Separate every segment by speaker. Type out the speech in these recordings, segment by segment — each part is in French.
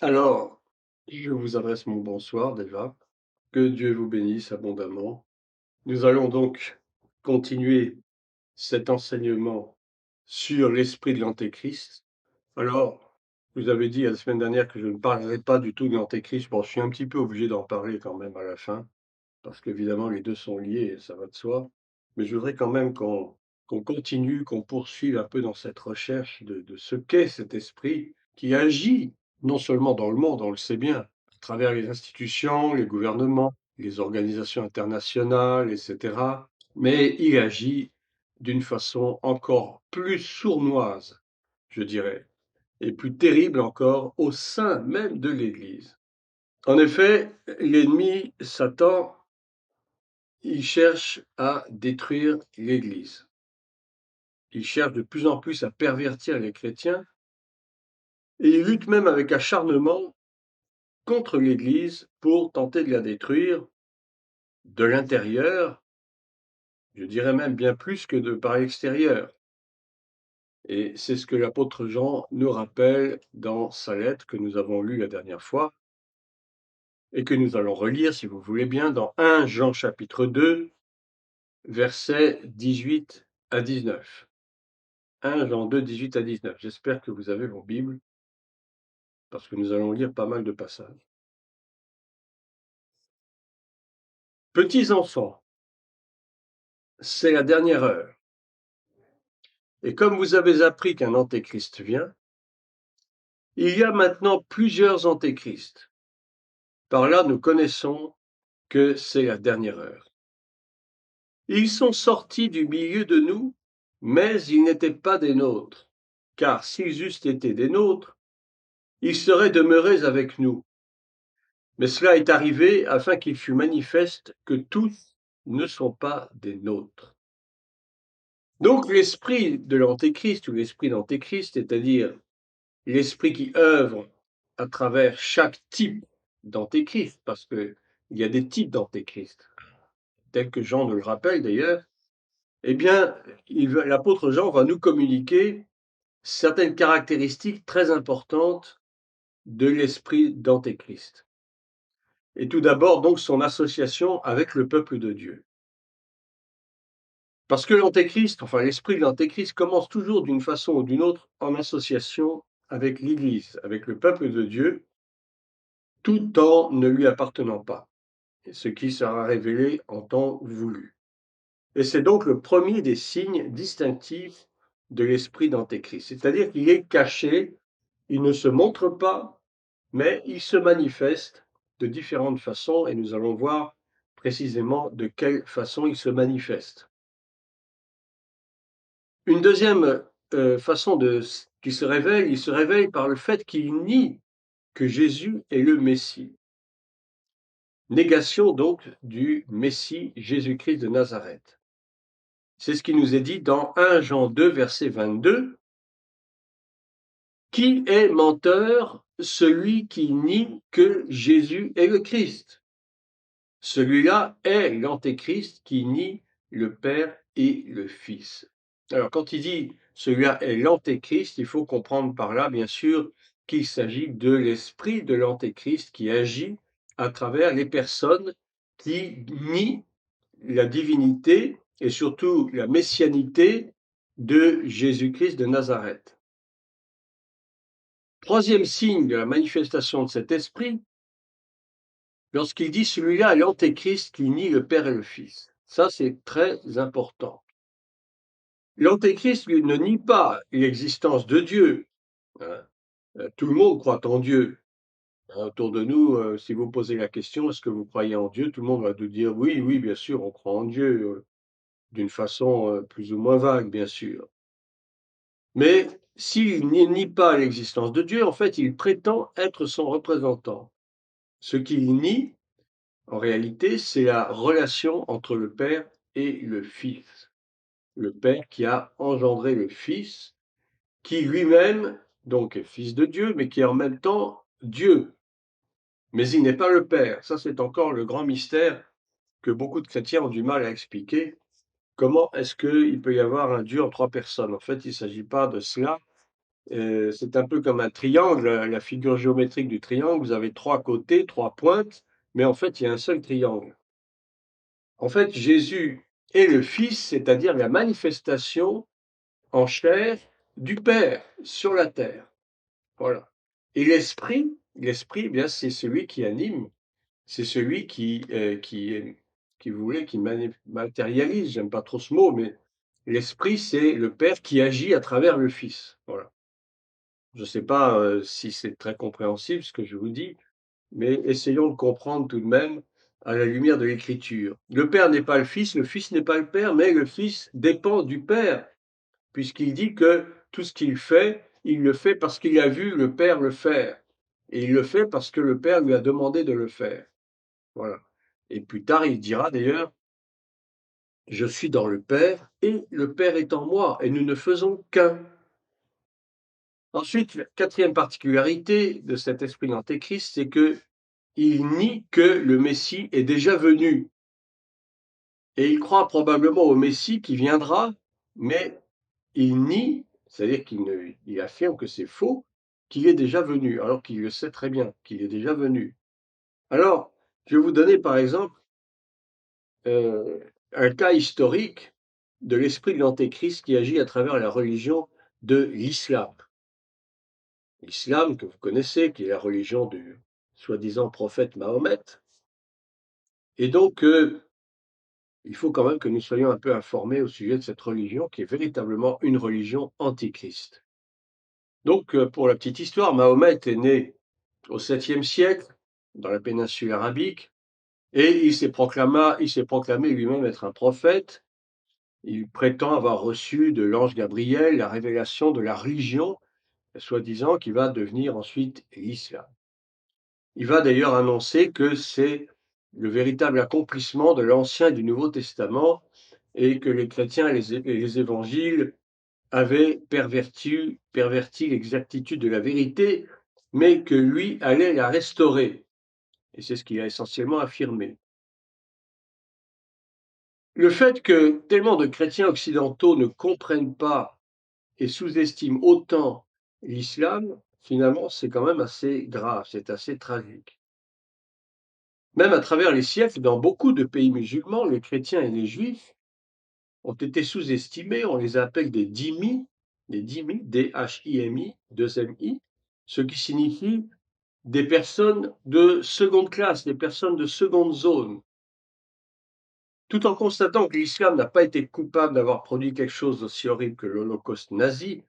Speaker 1: Alors, je vous adresse mon bonsoir déjà. Que Dieu vous bénisse abondamment. Nous allons donc continuer cet enseignement sur l'esprit de l'Antéchrist. Alors, je vous avais dit la semaine dernière que je ne parlerai pas du tout de l'Antéchrist. Bon, je suis un petit peu obligé d'en parler quand même à la fin, parce qu'évidemment les deux sont liés, ça va de soi. Mais je voudrais quand même qu'on continue, qu'on poursuive un peu dans cette recherche de ce qu'est cet esprit qui agit non seulement dans le monde, on le sait bien, à travers les institutions, les gouvernements, les organisations internationales, etc. Mais il agit d'une façon encore plus sournoise, je dirais, et plus terrible encore au sein même de l'Église. En effet, l'ennemi, Satan, il cherche à détruire l'Église. Il cherche de plus en plus à pervertir les chrétiens et il lutte même avec acharnement contre l'Église pour tenter de la détruire de l'intérieur, je dirais même bien plus que de par l'extérieur. Et c'est ce que l'apôtre Jean nous rappelle dans sa lettre que nous avons lue la dernière fois et que nous allons relire, si vous voulez bien, dans 1 Jean chapitre 2, versets 18 à 19. 1 Jean 2, 18 à 19. J'espère que vous avez vos Bibles, parce que nous allons lire pas mal de passages. Petits enfants, c'est la dernière heure. Et comme vous avez appris qu'un antéchrist vient, il y a maintenant plusieurs antéchrists. Par là, nous connaissons que c'est la dernière heure. Ils sont sortis du milieu de nous, mais ils n'étaient pas des nôtres, car s'ils eussent été des nôtres, ils seraient demeurés avec nous. Mais cela est arrivé afin qu'il fût manifeste que tous ne sont pas des nôtres. Donc l'esprit de l'Antéchrist ou l'esprit d'Antéchrist, c'est-à-dire l'esprit qui œuvre à travers chaque type d'Antéchrist, parce qu'il y a des types d'Antéchrist, tel que Jean nous le rappelle d'ailleurs, eh bien, l'apôtre Jean va nous communiquer certaines caractéristiques très importantes de l'esprit d'Antéchrist. Et tout d'abord, donc, son association avec le peuple de Dieu. Parce que l'Antéchrist, enfin l'esprit de l'Antéchrist commence toujours d'une façon ou d'une autre en association avec l'Église, avec le peuple de Dieu, tout en ne lui appartenant pas, ce qui sera révélé en temps voulu. Et c'est donc le premier des signes distinctifs de l'esprit d'Antéchrist, c'est-à-dire qu'il est caché, il ne se montre pas, mais il se manifeste de différentes façons et nous allons voir précisément de quelle façon il se manifeste. Une deuxième façon qu'il se révèle, il se révèle par le fait qu'il nie que Jésus est le Messie. Négation donc du Messie Jésus-Christ de Nazareth. C'est ce qui nous est dit dans 1 Jean 2, verset 22. Qui est menteur? Celui qui nie que Jésus est le Christ. Celui-là est l'Antéchrist qui nie le Père et le Fils. Alors, quand il dit celui-là est l'Antéchrist, il faut comprendre par là, bien sûr, qu'il s'agit de l'esprit de l'Antéchrist qui agit à travers les personnes qui nient la divinité et surtout la messianité de Jésus-Christ de Nazareth. Troisième signe de la manifestation de cet esprit, lorsqu'il dit celui-là est l'Antéchrist qui nie le Père et le Fils. Ça, c'est très important. L'Antéchrist, lui, ne nie pas l'existence de Dieu. Hein. Tout le monde croit en Dieu. Hein, autour de nous, si vous posez la question, est-ce que vous croyez en Dieu? Tout le monde va nous dire oui, oui, bien sûr, on croit en Dieu, d'une façon plus ou moins vague, bien sûr. Mais s'il ne nie pas l'existence de Dieu, en fait, il prétend être son représentant. Ce qu'il nie, en réalité, c'est la relation entre le Père et le Fils. Le Père qui a engendré le Fils, qui lui-même, donc, est Fils de Dieu, mais qui est en même temps Dieu. Mais il n'est pas le Père. Ça, c'est encore le grand mystère que beaucoup de chrétiens ont du mal à expliquer. Comment est-ce qu'il peut y avoir un Dieu en trois personnes? En fait, il ne s'agit pas de cela. C'est un peu comme un triangle, la figure géométrique du triangle, vous avez 3 côtés, 3 pointes, mais en fait, il y a un seul triangle. En fait, Jésus est le Fils, c'est-à-dire la manifestation en chair du Père sur la terre. Voilà. Et l'Esprit, eh bien, c'est celui qui anime, c'est celui qui voulait, qui matérialise, j'aime pas trop ce mot, mais l'Esprit, c'est le Père qui agit à travers le Fils. Voilà. Je ne sais pas, si c'est très compréhensible ce que je vous dis, mais essayons de comprendre tout de même à la lumière de l'Écriture. Le Père n'est pas le Fils n'est pas le Père, mais le Fils dépend du Père, puisqu'il dit que tout ce qu'il fait, il le fait parce qu'il a vu le Père le faire. Et il le fait parce que le Père lui a demandé de le faire. Voilà. Et plus tard, il dira d'ailleurs, je suis dans le Père et le Père est en moi, et nous ne faisons qu'un. Ensuite, la quatrième particularité de cet esprit d'Antéchrist, c'est que il nie que le Messie est déjà venu. Et il croit probablement au Messie qui viendra, mais il nie, c'est-à-dire il affirme que c'est faux, qu'il est déjà venu, alors qu'il le sait très bien, qu'il est déjà venu. Alors, je vais vous donner par exemple un cas historique de l'esprit de l'Antéchrist qui agit à travers la religion de l'islam. L'islam que vous connaissez, qui est la religion du soi-disant prophète Mahomet. Et donc, il faut quand même que nous soyons un peu informés au sujet de cette religion qui est véritablement une religion antichrist. Donc, pour la petite histoire, Mahomet est né au 7e siècle dans la péninsule arabique et il s'est proclamé lui-même être un prophète. Il prétend avoir reçu de l'ange Gabriel la révélation de la religion, soi-disant qui va devenir ensuite l'islam. Il va d'ailleurs annoncer que c'est le véritable accomplissement de l'Ancien et du Nouveau Testament et que les chrétiens et les évangiles avaient perverti l'exactitude de la vérité, mais que lui allait la restaurer. Et c'est ce qu'il a essentiellement affirmé. Le fait que tellement de chrétiens occidentaux ne comprennent pas et sous-estiment autant l'islam, finalement, c'est quand même assez grave, c'est assez tragique. Même à travers les siècles, dans beaucoup de pays musulmans, les chrétiens et les juifs ont été sous-estimés, on les appelle des dhimmi, D-H-I-M-I, 2 M-I, ce qui signifie des personnes de seconde classe, des personnes de seconde zone. Tout en constatant que l'islam n'a pas été coupable d'avoir produit quelque chose d'aussi horrible que l'Holocauste nazi,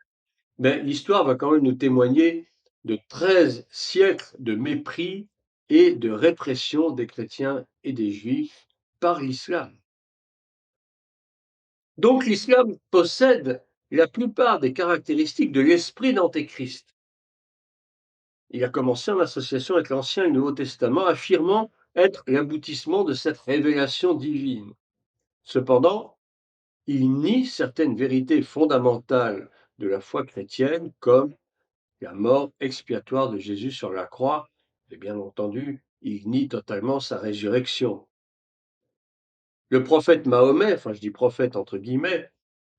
Speaker 1: mais l'histoire va quand même nous témoigner de 13 siècles de mépris et de répression des chrétiens et des juifs par l'islam. Donc l'islam possède la plupart des caractéristiques de l'esprit d'Antéchrist. Il a commencé en association avec l'Ancien et le Nouveau Testament, affirmant être l'aboutissement de cette révélation divine. Cependant, il nie certaines vérités fondamentales de la foi chrétienne, comme la mort expiatoire de Jésus sur la croix, et bien entendu, il nie totalement sa résurrection. Le prophète Mahomet, enfin je dis prophète entre guillemets,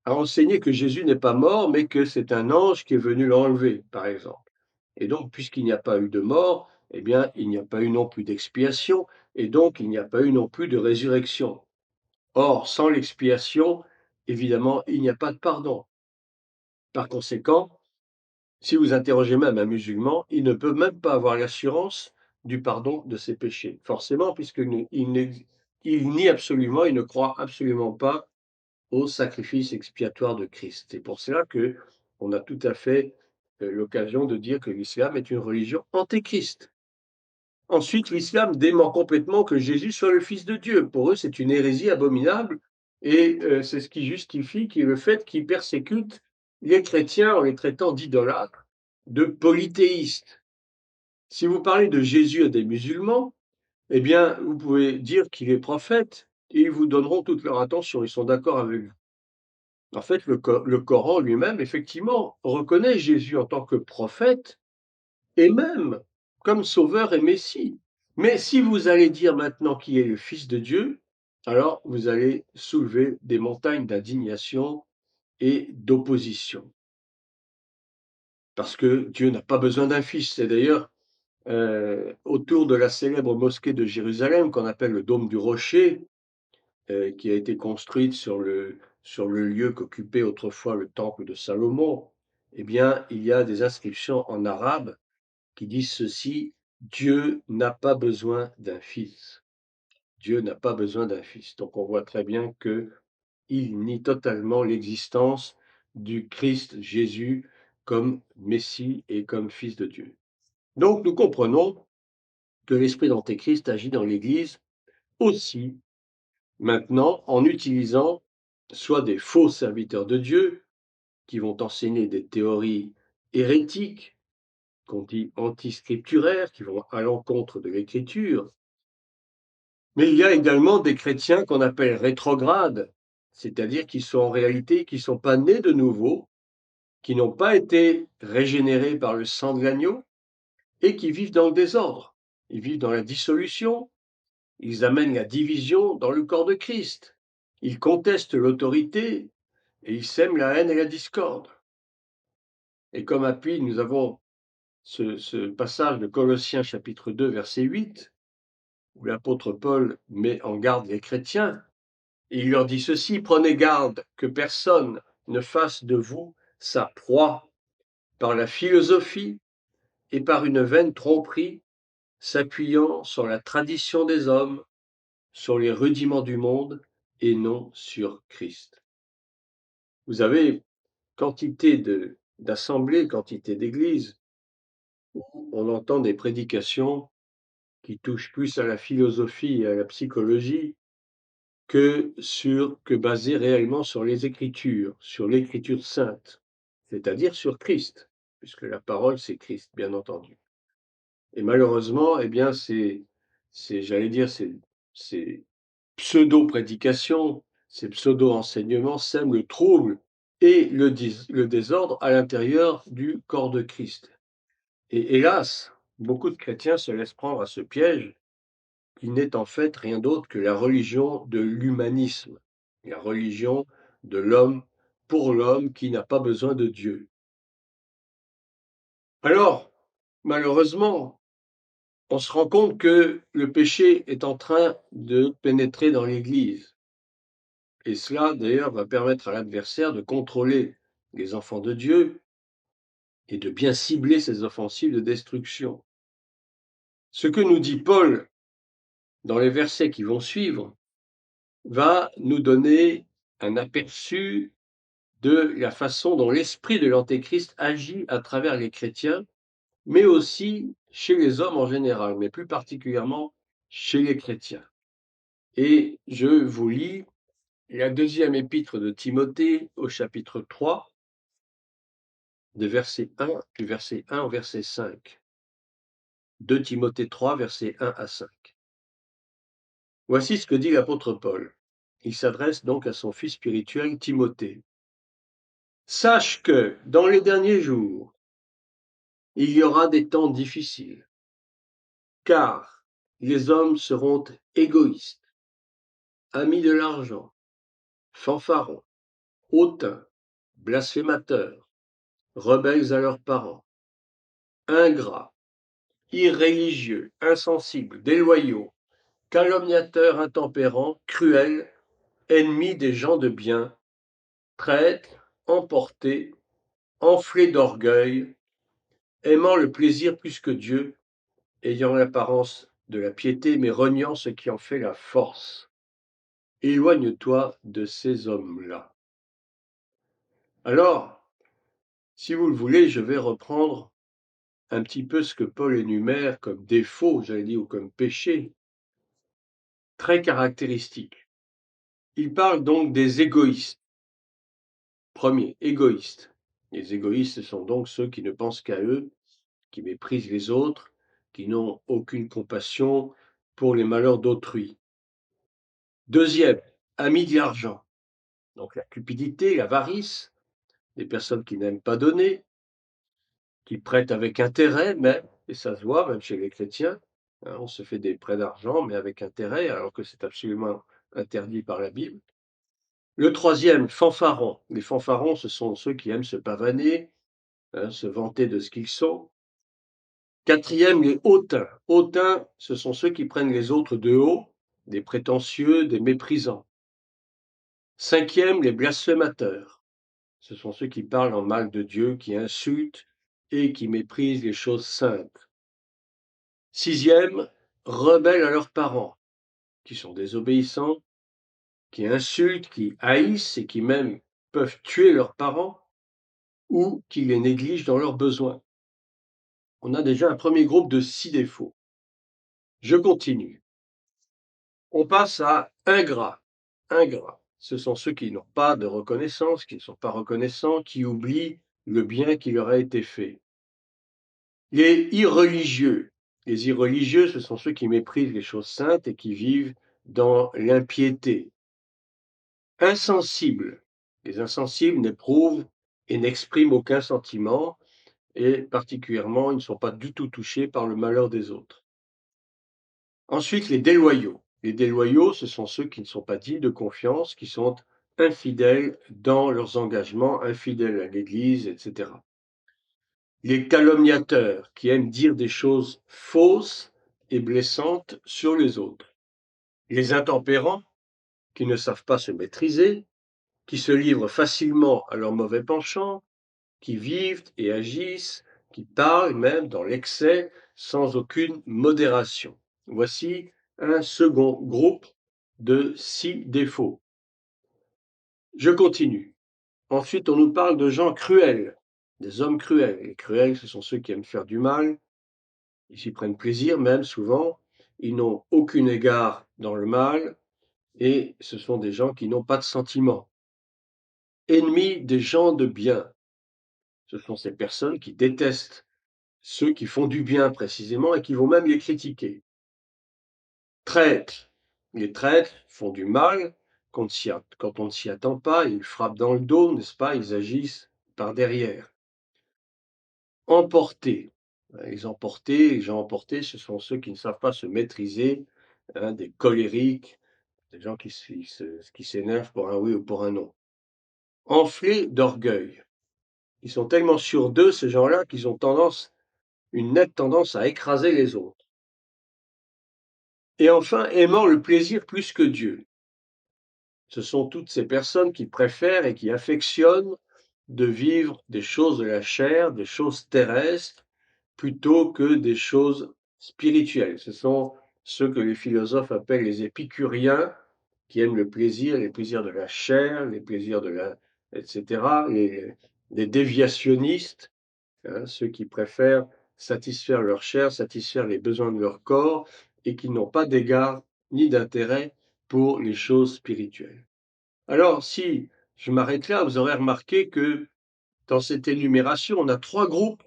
Speaker 1: a enseigné que Jésus n'est pas mort, mais que c'est un ange qui est venu l'enlever, par exemple. Et donc, puisqu'il n'y a pas eu de mort, eh bien, il n'y a pas eu non plus d'expiation, et donc il n'y a pas eu non plus de résurrection. Or, sans l'expiation, évidemment, il n'y a pas de pardon. Par conséquent, si vous interrogez même un musulman, il ne peut même pas avoir l'assurance du pardon de ses péchés. Forcément, il nie absolument, il ne croit absolument pas au sacrifice expiatoire de Christ. C'est pour cela que on a tout à fait l'occasion de dire que l'islam est une religion antéchrist. Ensuite, l'islam dément complètement que Jésus soit le Fils de Dieu. Pour eux, c'est une hérésie abominable et c'est ce qui justifie le fait qu'ils persécutent les chrétiens en les traitant d'idolâtres, de polythéistes. Si vous parlez de Jésus à des musulmans, eh bien, vous pouvez dire qu'il est prophète et ils vous donneront toute leur attention. Ils sont d'accord avec vous. En fait, le Coran lui-même, effectivement, reconnaît Jésus en tant que prophète et même comme sauveur et messie. Mais si vous allez dire maintenant qu'il est le Fils de Dieu, alors vous allez soulever des montagnes d'indignation et d'opposition. parce que Dieu n'a pas besoin d'un fils. C'est d'ailleurs autour de la célèbre mosquée de Jérusalem, qu'on appelle le Dôme du Rocher, qui a été construite sur le lieu qu'occupait autrefois le temple de Salomon, eh bien, il y a des inscriptions en arabe qui disent ceci: Dieu n'a pas besoin d'un fils. Dieu n'a pas besoin d'un fils. Donc on voit très bien qu'il nie totalement l'existence du Christ Jésus comme Messie et comme Fils de Dieu. Donc nous comprenons que l'esprit d'Antéchrist agit dans l'Église aussi maintenant en utilisant soit des faux serviteurs de Dieu qui vont enseigner des théories hérétiques, qu'on dit antiscripturaires, qui vont à l'encontre de l'Écriture, mais il y a également des chrétiens qu'on appelle rétrogrades, c'est-à-dire qui sont en réalité, qui ne sont pas nés de nouveau, qui n'ont pas été régénérés par le sang de l'agneau et qui vivent dans le désordre. Ils vivent dans la dissolution, ils amènent la division dans le corps de Christ. Ils contestent l'autorité et ils sèment la haine et la discorde. Et comme appui, nous avons ce passage de Colossiens chapitre 2, verset 8, où l'apôtre Paul met en garde les chrétiens. Et il leur dit ceci: prenez garde que personne ne fasse de vous sa proie par la philosophie et par une vaine tromperie, s'appuyant sur la tradition des hommes, sur les rudiments du monde et non sur Christ. Vous avez quantité d'assemblées, quantité d'églises où on entend des prédications qui touchent plus à la philosophie et à la psychologie que basées réellement sur les Écritures, sur l'Écriture sainte, c'est-à-dire sur Christ, puisque la parole c'est Christ, bien entendu. Et malheureusement, eh bien, j'allais dire, ces pseudo-prédications, ces pseudo-enseignements sèment le trouble et le désordre à l'intérieur du corps de Christ. Et hélas, beaucoup de chrétiens se laissent prendre à ce piège qui n'est en fait rien d'autre que la religion de l'humanisme, la religion de l'homme pour l'homme qui n'a pas besoin de Dieu. Alors, malheureusement, on se rend compte que le péché est en train de pénétrer dans l'Église. Et cela, d'ailleurs, va permettre à l'adversaire de contrôler les enfants de Dieu et de bien cibler ses offensives de destruction. Ce que nous dit Paul dans les versets qui vont suivre va nous donner un aperçu de la façon dont l'esprit de l'Antéchrist agit à travers les chrétiens, mais aussi chez les hommes en général, mais plus particulièrement chez les chrétiens. Et je vous lis la deuxième épître de Timothée au chapitre 3, du verset 1 au verset 5. 2 Timothée 3, versets 1 à 5. Voici ce que dit l'apôtre Paul. Il s'adresse donc à son fils spirituel Timothée. Sache que dans les derniers jours, il y aura des temps difficiles, car les hommes seront égoïstes, amis de l'argent, fanfarons, hautains, blasphémateurs, rebelles à leurs parents, ingrats, irréligieux, insensibles, déloyaux, calomniateurs, intempérants, cruels, ennemis des gens de bien, traîtres, emportés, enflés d'orgueil, aimant le plaisir plus que Dieu, ayant l'apparence de la piété, mais reniant ce qui en fait la force. Éloigne-toi de ces hommes-là. Alors, si vous le voulez, je vais reprendre un petit peu ce que Paul énumère comme défaut, j'allais dire, ou comme péché, très caractéristique. Il parle donc des égoïstes. Premier, égoïstes. Les égoïstes sont donc ceux qui ne pensent qu'à eux, qui méprisent les autres, qui n'ont aucune compassion pour les malheurs d'autrui. Deuxième, amis de l'argent. Donc la cupidité, l'avarice, des personnes qui n'aiment pas donner, qui prêtent avec intérêt même, et ça se voit même chez les chrétiens. Hein, on se fait des prêts d'argent, mais avec intérêt, alors que c'est absolument interdit par la Bible. Le troisième, fanfarons. Les fanfarons, ce sont ceux qui aiment se pavaner, se vanter de ce qu'ils sont. Quatrième, les hautains. Hautains, ce sont ceux qui prennent les autres de haut, des prétentieux, des méprisants. Cinquième, les blasphémateurs. Ce sont ceux qui parlent en mal de Dieu, qui insultent et qui méprisent les choses saintes. Sixième, rebelles à leurs parents, qui sont désobéissants, qui insultent, qui haïssent et qui même peuvent tuer leurs parents ou qui les négligent dans leurs besoins. On a déjà un premier groupe de 6 défauts. Je continue. On passe à ingrats. Ingrats, ce sont ceux qui n'ont pas de reconnaissance, qui ne sont pas reconnaissants, qui oublient le bien qui leur a été fait. Les irreligieux. Les irreligieux, ce sont ceux qui méprisent les choses saintes et qui vivent dans l'impiété. Insensibles. Les insensibles n'éprouvent et n'expriment aucun sentiment, et particulièrement, ils ne sont pas du tout touchés par le malheur des autres. Ensuite, les déloyaux. Les déloyaux, ce sont ceux qui ne sont pas dignes de confiance, qui sont infidèles dans leurs engagements, infidèles à l'Église, etc. Les calomniateurs, qui aiment dire des choses fausses et blessantes sur les autres. Les intempérants, qui ne savent pas se maîtriser, qui se livrent facilement à leurs mauvais penchants, qui vivent et agissent, qui parlent même dans l'excès sans aucune modération. Voici un second groupe de 6 défauts. Je continue. Ensuite, on nous parle de gens cruels, des hommes cruels. Les cruels, ce sont ceux qui aiment faire du mal, ils s'y prennent plaisir même souvent, ils n'ont aucun égard dans le mal, et ce sont des gens qui n'ont pas de sentiments. Ennemis des gens de bien, ce sont ces personnes qui détestent ceux qui font du bien précisément et qui vont même les critiquer. Traîtres, les traîtres font du mal quand on ne s'y attend pas, ils frappent dans le dos, n'est-ce pas? Ils agissent par derrière. Emportés, les gens emportés, ce sont ceux qui ne savent pas se maîtriser, hein, des colériques, des gens qui s'énervent pour un oui ou pour un non. Enflés d'orgueil, ils sont tellement sûrs d'eux, ces gens-là, qu'ils ont une nette tendance à écraser les autres. Et enfin, aimant le plaisir plus que Dieu. Ce sont toutes ces personnes qui préfèrent et qui affectionnent de vivre des choses de la chair, des choses terrestres, plutôt que des choses spirituelles. Ce sont ceux que les philosophes appellent les épicuriens, qui aiment le plaisir, les plaisirs de la chair, les plaisirs de la, etc. Les déviationnistes, hein, ceux qui préfèrent satisfaire leur chair, satisfaire les besoins de leur corps et qui n'ont pas d'égard ni d'intérêt pour les choses spirituelles. Alors, si je m'arrête là, vous aurez remarqué que dans cette énumération, on a 3 groupes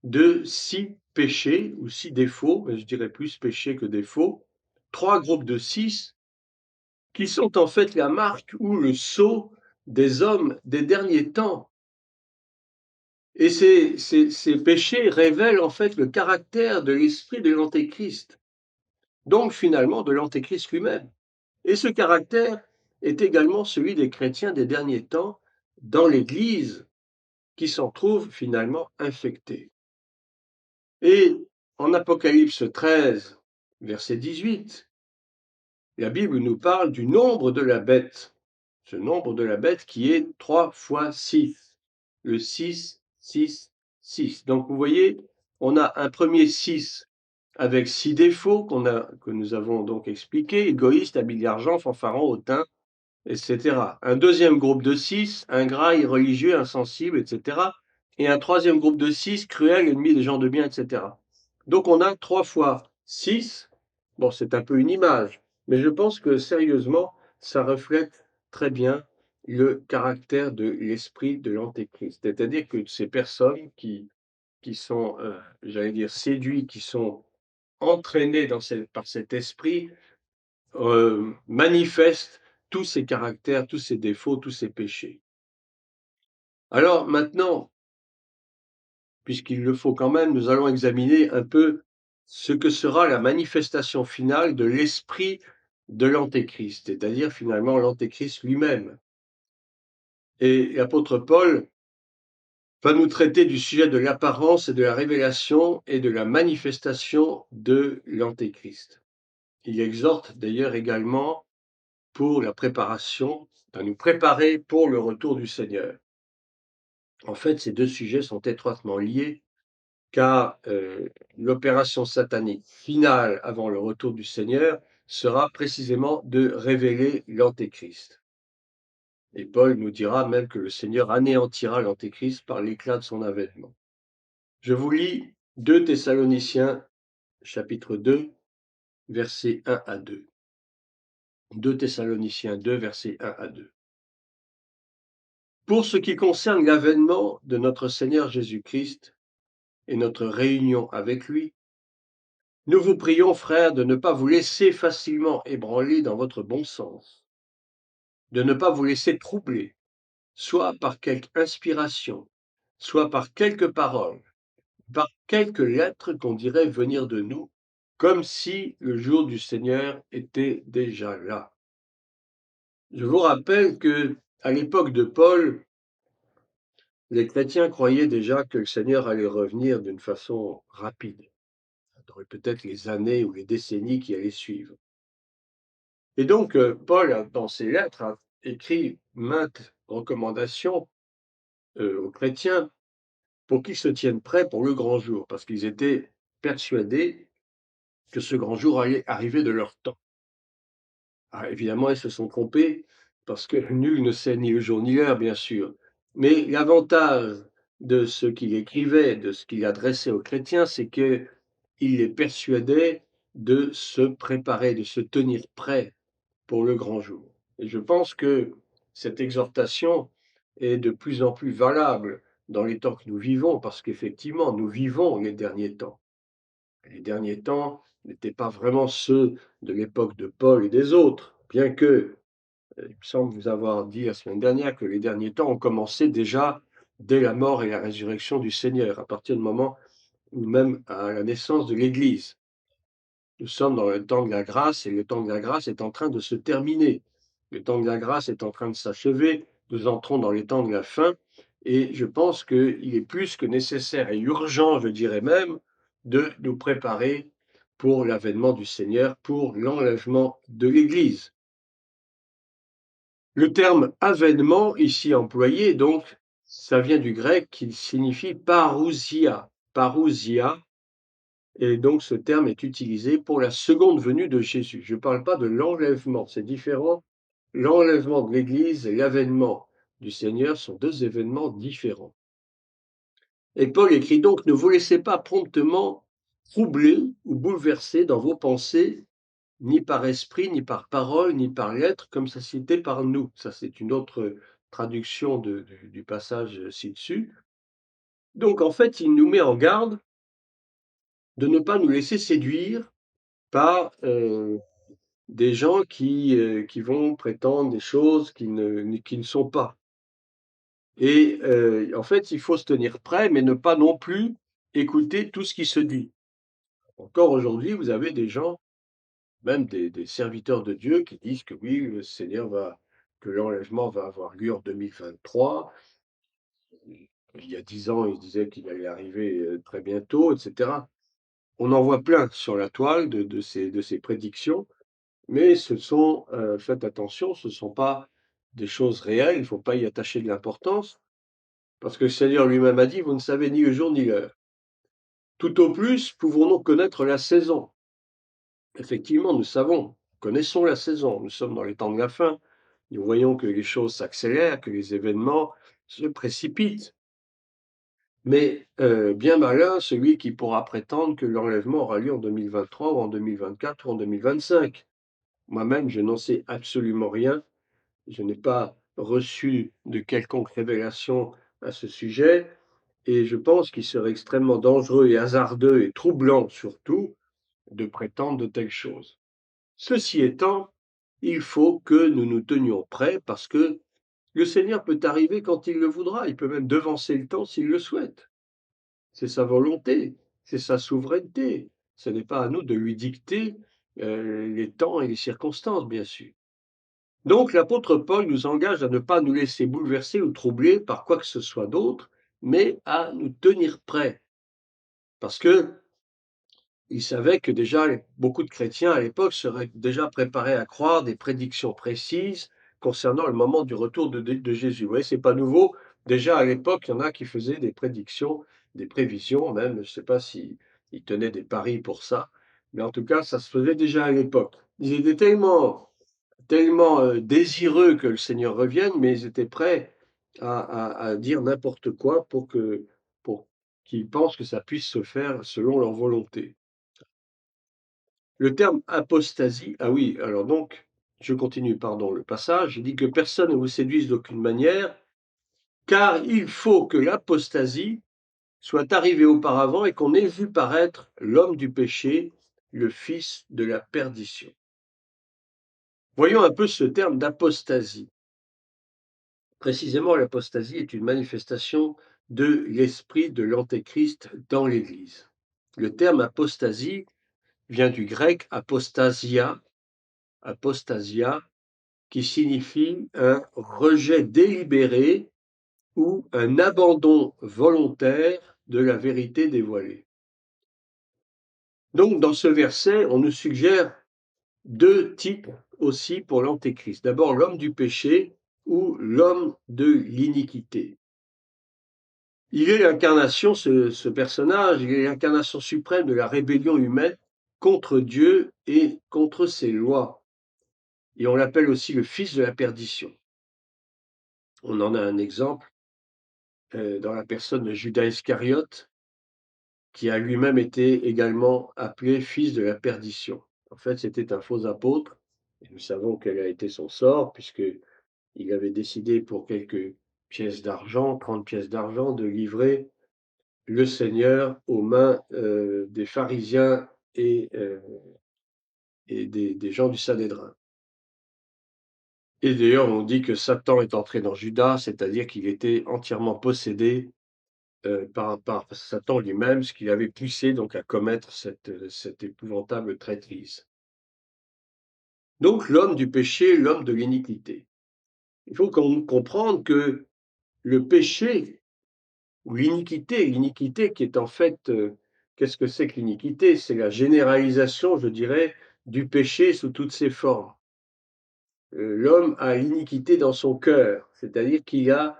Speaker 1: de 6 péchés ou 6 défauts, mais je dirais plus péchés que défauts. 3 groupes de 6 qui sont en fait la marque ou le sceau des hommes des derniers temps. Et ces péchés révèlent en fait le caractère de l'esprit de l'Antéchrist, donc finalement de l'Antéchrist lui-même. Et ce caractère est également celui des chrétiens des derniers temps dans l'Église, qui s'en trouvent finalement infectés. Et en Apocalypse 13, verset 18, la Bible nous parle du nombre de la bête. Ce nombre de la bête qui est 3 fois 6. Le 6, 6, 6. Donc vous voyez, on a un premier 6 avec 6 défauts que nous avons donc expliqués: égoïste, habile d'argent, fanfaron, hautain, etc. Un deuxième groupe de 6, ingrat, irreligieux, insensible, etc. Et un troisième groupe de 6, cruel, ennemi des gens de bien, etc. Donc on a 3 fois 6. Bon, c'est un peu une image, mais je pense que sérieusement, ça reflète très bien le caractère de l'esprit de l'Antéchrist. C'est-à-dire que ces personnes qui sont, j'allais dire, séduits, qui sont entraînées par cet esprit, manifestent tous ces caractères, tous ces défauts, tous ces péchés. Alors maintenant, puisqu'il le faut quand même, nous allons examiner un peu ce que sera la manifestation finale de l'esprit de l'Antéchrist, c'est-à-dire finalement l'Antéchrist lui-même. Et l'apôtre Paul va nous traiter du sujet de l'apparence et de la révélation et de la manifestation de l'Antéchrist. Il exhorte d'ailleurs également pour la préparation, à nous préparer pour le retour du Seigneur. En fait, ces deux sujets sont étroitement liés car l'opération satanique finale avant le retour du Seigneur sera précisément de révéler l'Antéchrist. Et Paul nous dira même que le Seigneur anéantira l'Antéchrist par l'éclat de son avènement. Je vous lis 2 Thessaloniciens, chapitre 2, versets 1 à 2. 2 Thessaloniciens 2, versets 1 à 2. Pour ce qui concerne l'avènement de notre Seigneur Jésus-Christ et notre réunion avec lui, nous vous prions, frères, de ne pas vous laisser facilement ébranler dans votre bon sens, de ne pas vous laisser troubler, soit par quelque inspiration, soit par quelques paroles, par quelques lettres qu'on dirait venir de nous, comme si le jour du Seigneur était déjà là. Je vous rappelle que, à l'époque de Paul, les chrétiens croyaient déjà que le Seigneur allait revenir d'une façon rapide. Ça aurait peut-être les années ou les décennies qui allaient suivre. Et donc, Paul, dans ses lettres, a écrit maintes recommandations aux chrétiens pour qu'ils se tiennent prêts pour le grand jour, parce qu'ils étaient persuadés que ce grand jour allait arriver de leur temps. Ah, évidemment, ils se sont trompés, parce que nul ne sait ni le jour ni l'heure, bien sûr. Mais l'avantage de ce qu'il écrivait, de ce qu'il adressait aux chrétiens, c'est qu'il les persuadait de se préparer, de se tenir prêts pour le grand jour. Et je pense que cette exhortation est de plus en plus valable dans les temps que nous vivons, parce qu'effectivement, nous vivons les derniers temps. Les derniers temps n'étaient pas vraiment ceux de l'époque de Paul et des autres, bien que, il me semble vous avoir dit la semaine dernière que les derniers temps ont commencé déjà dès la mort et la résurrection du Seigneur, à partir du moment où même à la naissance de l'Église. Nous sommes dans le temps de la grâce et le temps de la grâce est en train de se terminer. Le temps de la grâce est en train de s'achever. Nous entrons dans les temps de la fin et je pense qu'il est plus que nécessaire et urgent, je dirais même, de nous préparer pour l'avènement du Seigneur, pour l'enlèvement de l'Église. Le terme avènement ici employé, donc, ça vient du grec qui signifie parousia. Parousia, et donc, ce terme est utilisé pour la seconde venue de Jésus. Je ne parle pas de l'enlèvement, c'est différent. L'enlèvement de l'Église et l'avènement du Seigneur sont deux événements différents. Et Paul écrit donc, ne vous laissez pas promptement troubler ou bouleverser dans vos pensées, ni par esprit, ni par parole, ni par lettre, comme ça cité par nous. Ça, c'est une autre traduction du passage ci-dessus. Donc, en fait, il nous met en garde de ne pas nous laisser séduire par des gens qui vont prétendre des choses qui ne sont pas. Et en fait, il faut se tenir prêt, mais ne pas non plus écouter tout ce qui se dit. Encore aujourd'hui, vous avez des gens, même des serviteurs de Dieu, qui disent que oui, le Seigneur que l'enlèvement va avoir lieu en 2023. Il y a 10 ans, ils disaient qu'il allait arriver très bientôt, etc. On en voit plein sur la toile de ces prédictions. Mais faites attention, ce ne sont pas des choses réelles, il ne faut pas y attacher de l'importance, parce que le Seigneur lui-même a dit, vous ne savez ni le jour ni l'heure. Tout au plus, pouvons-nous connaître la saison. Effectivement, nous connaissons la saison, nous sommes dans les temps de la fin, nous voyons que les choses s'accélèrent, que les événements se précipitent. Mais bien malin celui qui pourra prétendre que l'enlèvement aura lieu en 2023 ou en 2024 ou en 2025. Moi-même, je n'en sais absolument rien. Je n'ai pas reçu de quelconque révélation à ce sujet et je pense qu'il serait extrêmement dangereux et hasardeux et troublant surtout de prétendre de telles choses. Ceci étant, il faut que nous nous tenions prêts parce que le Seigneur peut arriver quand il le voudra, il peut même devancer le temps s'il le souhaite. C'est sa volonté, c'est sa souveraineté. Ce n'est pas à nous de lui dicter les temps et les circonstances, bien sûr. Donc l'apôtre Paul nous engage à ne pas nous laisser bouleverser ou troubler par quoi que ce soit d'autre, mais à nous tenir prêts. Parce que il savait que déjà beaucoup de chrétiens à l'époque seraient déjà préparés à croire des prédictions précises concernant le moment du retour de Jésus. Vous voyez, c'est pas nouveau. Déjà à l'époque, il y en a qui faisaient des prédictions, des prévisions même. Je ne sais pas s'ils tenaient des paris pour ça, mais en tout cas, ça se faisait déjà à l'époque. Ils étaient tellement désireux que le Seigneur revienne, mais ils étaient prêts à dire n'importe quoi pour qu'ils pensent que ça puisse se faire selon leur volonté. Le terme apostasie, ah oui, alors donc, je continue, pardon, le passage. Il dit que personne ne vous séduise d'aucune manière, car il faut que l'apostasie soit arrivée auparavant et qu'on ait vu paraître l'homme du péché, le fils de la perdition. Voyons un peu ce terme d'apostasie. Précisément, l'apostasie est une manifestation de l'esprit de l'Antéchrist dans l'Église. Le terme apostasie vient du grec apostasia, qui signifie un rejet délibéré ou un abandon volontaire de la vérité dévoilée. Donc, dans ce verset, on nous suggère deux types aussi pour l'Antéchrist. D'abord, l'homme du péché ou l'homme de l'iniquité. Il est l'incarnation, ce personnage, il est l'incarnation suprême de la rébellion humaine contre Dieu et contre ses lois. Et on l'appelle aussi le fils de la perdition. On en a un exemple dans la personne de Judas Iscariote, qui a lui-même été également appelé fils de la perdition. En fait, c'était un faux apôtre, et nous savons quel a été son sort, puisqu'il avait décidé pour quelques pièces d'argent, 30 pièces d'argent, de livrer le Seigneur aux mains des pharisiens et des gens du Sanhédrin. Et d'ailleurs, on dit que Satan est entré dans Judas, c'est-à-dire qu'il était entièrement possédé par Satan lui-même, ce qui l'avait poussé donc à commettre cette épouvantable traîtrise. Donc l'homme du péché, l'homme de l'iniquité. Il faut comprendre que le péché ou l'iniquité qui est en fait, qu'est-ce que c'est que l'iniquité? C'est la généralisation, je dirais, du péché sous toutes ses formes. L'homme a l'iniquité dans son cœur, c'est-à-dire qu'il a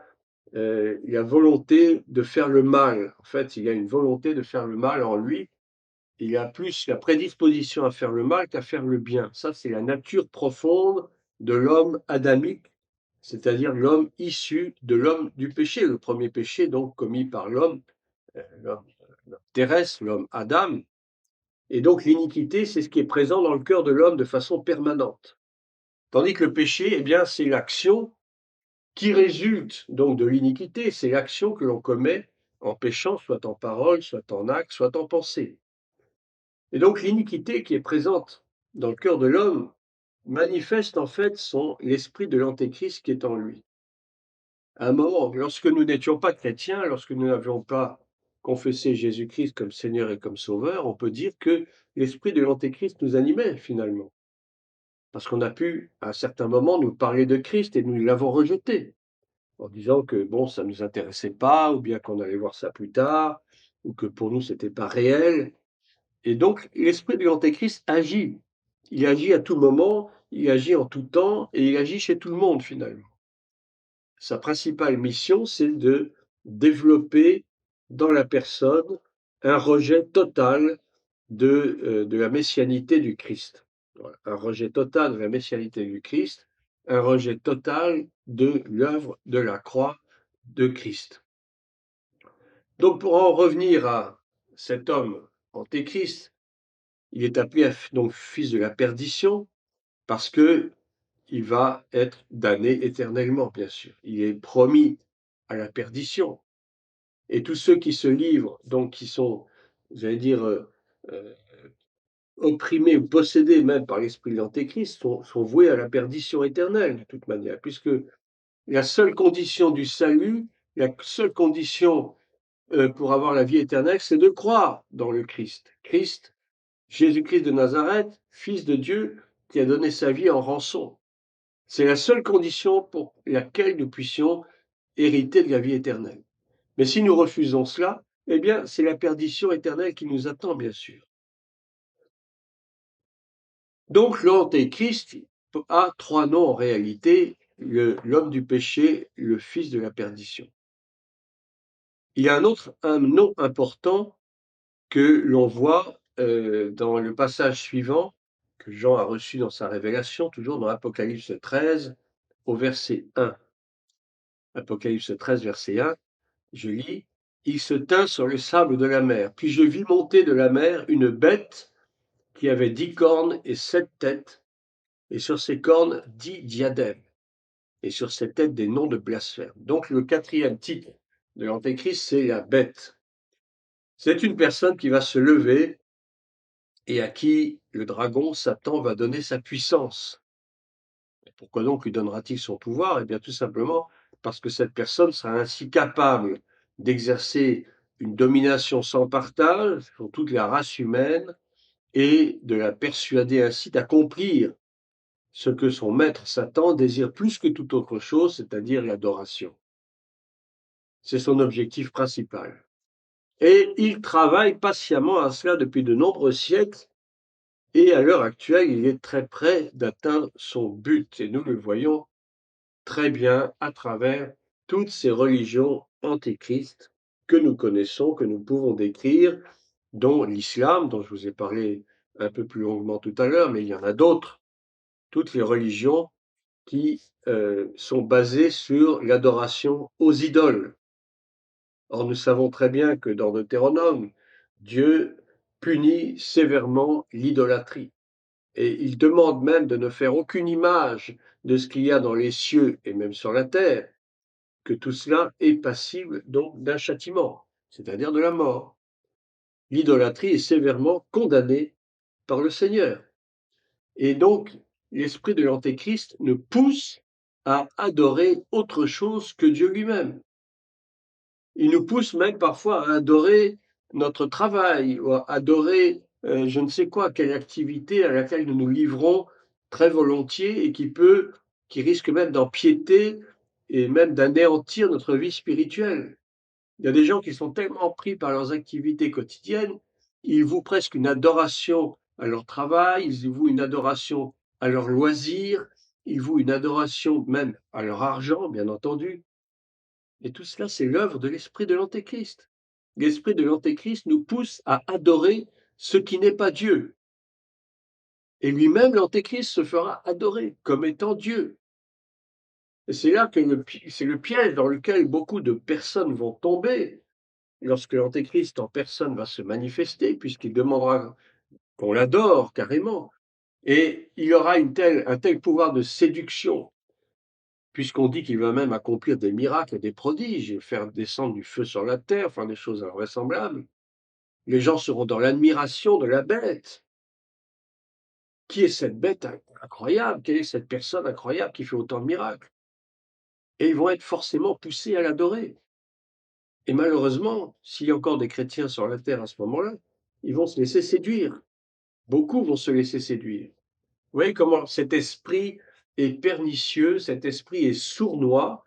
Speaker 1: la volonté de faire le mal. En fait, il a une volonté de faire le mal en lui. Il a plus la prédisposition à faire le mal qu'à faire le bien. Ça, c'est la nature profonde de l'homme adamique, c'est-à-dire l'homme issu de l'homme du péché. Le premier péché, donc, commis par l'homme terrestre, l'homme Adam. Et donc, l'iniquité, c'est ce qui est présent dans le cœur de l'homme de façon permanente. Tandis que le péché, eh bien, c'est l'action qui résulte donc de l'iniquité, c'est l'action que l'on commet en péchant, soit en parole, soit en acte, soit en pensée. Et donc l'iniquité qui est présente dans le cœur de l'homme manifeste en fait l'esprit de l'Antéchrist qui est en lui. À un moment, lorsque nous n'étions pas chrétiens, lorsque nous n'avions pas confessé Jésus-Christ comme Seigneur et comme Sauveur, on peut dire que l'esprit de l'Antéchrist nous animait finalement. Parce qu'on a pu, à un certain moment, nous parler de Christ et nous l'avons rejeté, en disant que bon, ça ne nous intéressait pas, ou bien qu'on allait voir ça plus tard, ou que pour nous, c'était pas réel. Et donc, l'esprit de l'Antéchrist agit. Il agit à tout moment, il agit en tout temps, et il agit chez tout le monde, finalement. Sa principale mission, c'est de développer dans la personne un rejet total de la messianité du Christ. Voilà. Un rejet total de la messianité du Christ, un rejet total de l'œuvre de la croix de Christ. Donc, pour en revenir à cet homme antéchrist, il est appelé donc fils de la perdition parce que il va être damné éternellement, bien sûr. Il est promis à la perdition. Et tous ceux qui se livrent, donc qui sont, j'allais dire, opprimés ou possédés même par l'esprit de l'Antéchrist, sont voués à la perdition éternelle, de toute manière, puisque la seule condition du salut, la seule condition pour avoir la vie éternelle, c'est de croire dans le Christ. Christ, Jésus-Christ de Nazareth, Fils de Dieu, qui a donné sa vie en rançon. C'est la seule condition pour laquelle nous puissions hériter de la vie éternelle. Mais si nous refusons cela, eh bien, c'est la perdition éternelle qui nous attend, bien sûr. Donc, l'Antéchrist a trois noms en réalité, l'homme du péché, le fils de la perdition. Il y a un nom important que l'on voit dans le passage suivant, que Jean a reçu dans sa révélation, toujours dans Apocalypse 13, au verset 1. Apocalypse 13, verset 1, je lis: Il se tint sur le sable de la mer. Puis je vis monter de la mer une bête qui avait 10 cornes et 7 têtes, et sur ces cornes 10 diadèmes, et sur ces têtes des noms de blasphème. Donc le quatrième titre de l'Antéchrist, c'est la bête. C'est une personne qui va se lever et à qui le dragon, Satan, va donner sa puissance. Pourquoi donc lui donnera-t-il son pouvoir? Eh bien, tout simplement parce que cette personne sera ainsi capable d'exercer une domination sans partage sur toute la race humaine et de la persuader ainsi d'accomplir ce que son maître Satan désire plus que toute autre chose, c'est-à-dire l'adoration. C'est son objectif principal. Et il travaille patiemment à cela depuis de nombreux siècles. Et à l'heure actuelle, il est très près d'atteindre son but. Et nous le voyons très bien à travers toutes ces religions antéchristes que nous connaissons, que nous pouvons décrire, dont l'islam, dont je vous ai parlé un peu plus longuement tout à l'heure, mais il y en a d'autres. Toutes les religions qui sont basées sur l'adoration aux idoles. Or, nous savons très bien que dans Deutéronome, Dieu punit sévèrement l'idolâtrie. Et il demande même de ne faire aucune image de ce qu'il y a dans les cieux et même sur la terre, que tout cela est passible donc d'un châtiment, c'est-à-dire de la mort. L'idolâtrie est sévèrement condamnée par le Seigneur. Et donc, l'esprit de l'Antéchrist nous pousse à adorer autre chose que Dieu lui-même. Il nous pousse même parfois à adorer notre travail ou à adorer je ne sais quoi, quelle activité à laquelle nous nous livrons très volontiers et qui risque même d'empiéter et même d'anéantir notre vie spirituelle. Il y a des gens qui sont tellement pris par leurs activités quotidiennes, ils vouent presque une adoration à leur travail, ils vouent une adoration à leurs loisirs, ils vouent une adoration même à leur argent, bien entendu. Et tout cela, c'est l'œuvre de l'esprit de l'Antéchrist. L'esprit de l'Antéchrist nous pousse à adorer ce qui n'est pas Dieu. Et lui-même, l'Antéchrist, se fera adorer comme étant Dieu. Et c'est là que c'est le piège dans lequel beaucoup de personnes vont tomber lorsque l'Antéchrist en personne va se manifester, puisqu'il demandera qu'on l'adore carrément. Et il aura un tel pouvoir de séduction, puisqu'on dit qu'il va même accomplir des miracles et des prodiges, faire descendre du feu sur la terre, enfin des choses invraisemblables. Les gens seront dans l'admiration de la bête. Qui est cette bête incroyable? Quelle est cette personne incroyable qui fait autant de miracles? Et ils vont être forcément poussés à l'adorer. Et malheureusement, s'il y a encore des chrétiens sur la terre à ce moment-là, ils vont se laisser séduire. Beaucoup vont se laisser séduire. Vous voyez comment cet esprit est pernicieux, cet esprit est sournois,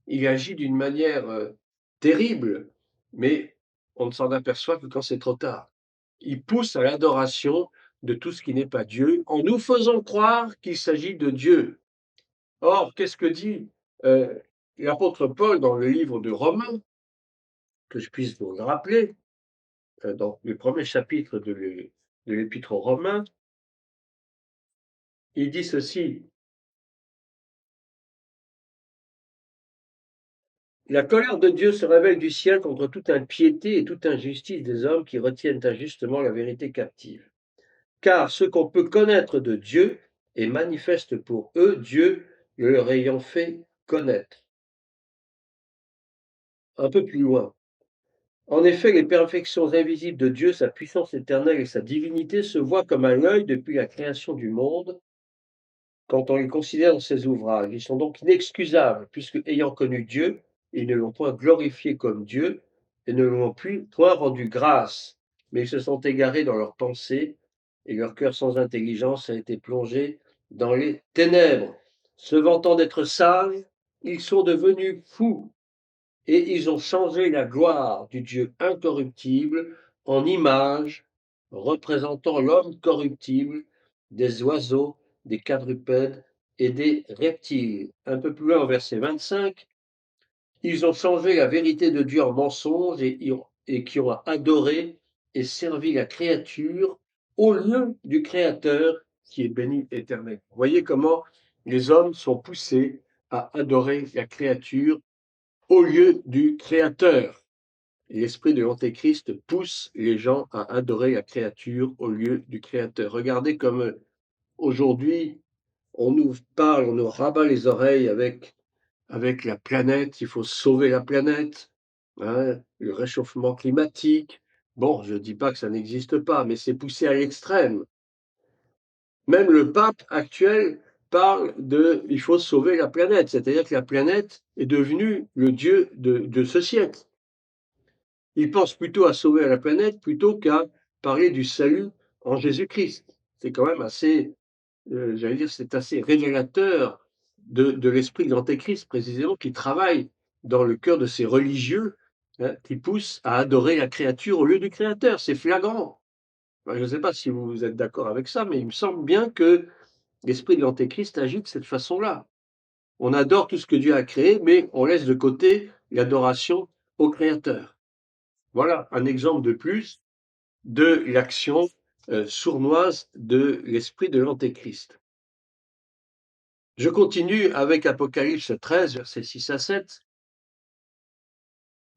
Speaker 1: il agit d'une manière terrible, mais on ne s'en aperçoit que quand c'est trop tard. Il pousse à l'adoration de tout ce qui n'est pas Dieu, en nous faisant croire qu'il s'agit de Dieu. Or, qu'est-ce que dit l'apôtre Paul dans le livre de Romains, que je puisse vous le rappeler, dans le premier chapitre de l'épître aux Romains, il dit ceci: La colère de Dieu se révèle du ciel contre toute impiété et toute injustice des hommes qui retiennent injustement la vérité captive. Car ce qu'on peut connaître de Dieu est manifeste pour eux, Dieu le leur ayant fait connaître. Un peu plus loin. En effet, les perfections invisibles de Dieu, sa puissance éternelle et sa divinité se voient comme à l'œil depuis la création du monde, quand on les considère dans ses ouvrages. Ils sont donc inexcusables, puisque, ayant connu Dieu, ils ne l'ont point glorifié comme Dieu et ne lui ont point rendu grâce, mais ils se sont égarés dans leurs pensées, et leur cœur sans intelligence a été plongé dans les ténèbres. Se vantant d'être sages, ils sont devenus fous et ils ont changé la gloire du Dieu incorruptible en image représentant l'homme corruptible, des oiseaux, des quadrupèdes et des reptiles. Un peu plus loin, au verset 25, ils ont changé la vérité de Dieu en mensonge et qui ont adoré et servi la créature au lieu du Créateur qui est béni éternel. Vous voyez comment les hommes sont poussés à adorer la créature au lieu du Créateur. L'esprit de l'Antéchrist pousse les gens à adorer la créature au lieu du Créateur. Regardez comme aujourd'hui, on nous parle, on nous rabat les oreilles avec la planète, il faut sauver la planète, hein, le réchauffement climatique. Bon, je ne dis pas que ça n'existe pas, mais c'est poussé à l'extrême. Même le pape actuel parle de il faut sauver la planète, c'est-à-dire que la planète est devenue le dieu de ce siècle. Il pense plutôt à sauver la planète plutôt qu'à parler du salut en Jésus-Christ. C'est quand même assez, j'allais dire, c'est assez révélateur de l'esprit de l'Antéchrist, précisément, qui travaille dans le cœur de ces religieux, hein, qui poussent à adorer la créature au lieu du Créateur. C'est flagrant. Je ne sais pas si vous êtes d'accord avec ça, mais il me semble bien que l'esprit de l'Antéchrist agit de cette façon-là. On adore tout ce que Dieu a créé, mais on laisse de côté l'adoration au Créateur. Voilà un exemple de plus de l'action sournoise de l'esprit de l'Antéchrist. Je continue avec Apocalypse 13, versets 6 à 7.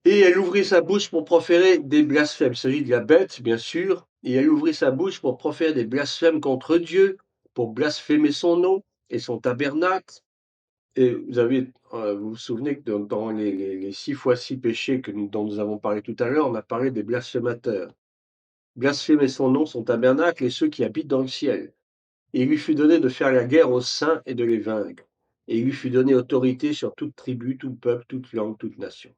Speaker 1: Et elle ouvrit sa bouche pour proférer des blasphèmes. Il s'agit de la bête, bien sûr. Et elle ouvrit sa bouche pour proférer des blasphèmes contre Dieu, pour blasphémer son nom et son tabernacle. Et vous vous souvenez que dans les 6 x 6 péchés dont nous avons parlé tout à l'heure, on a parlé des blasphémateurs. Blasphémer son nom, son tabernacle et ceux qui habitent dans le ciel. Et il lui fut donné de faire la guerre aux saints et de les vaincre. Et il lui fut donné autorité sur toute tribu, tout peuple, toute langue, toute nation.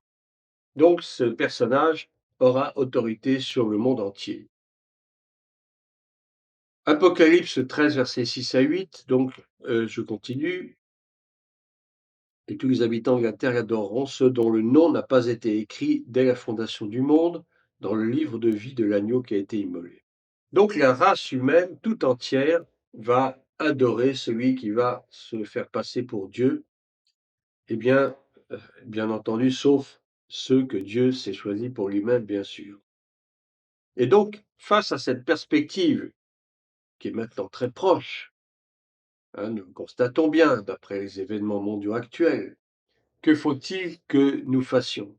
Speaker 1: Donc ce personnage aura autorité sur le monde entier. Apocalypse 13, versets 6 à 8, donc je continue. Et tous les habitants de la terre adoreront ceux dont le nom n'a pas été écrit dès la fondation du monde dans le livre de vie de l'agneau qui a été immolé. Donc la race humaine tout entière va adorer celui qui va se faire passer pour Dieu, eh bien, bien entendu, sauf ceux que Dieu s'est choisis pour lui-même, bien sûr. Et donc, face à cette perspective qui est maintenant très proche, hein, nous le constatons bien d'après les événements mondiaux actuels, que faut-il que nous fassions?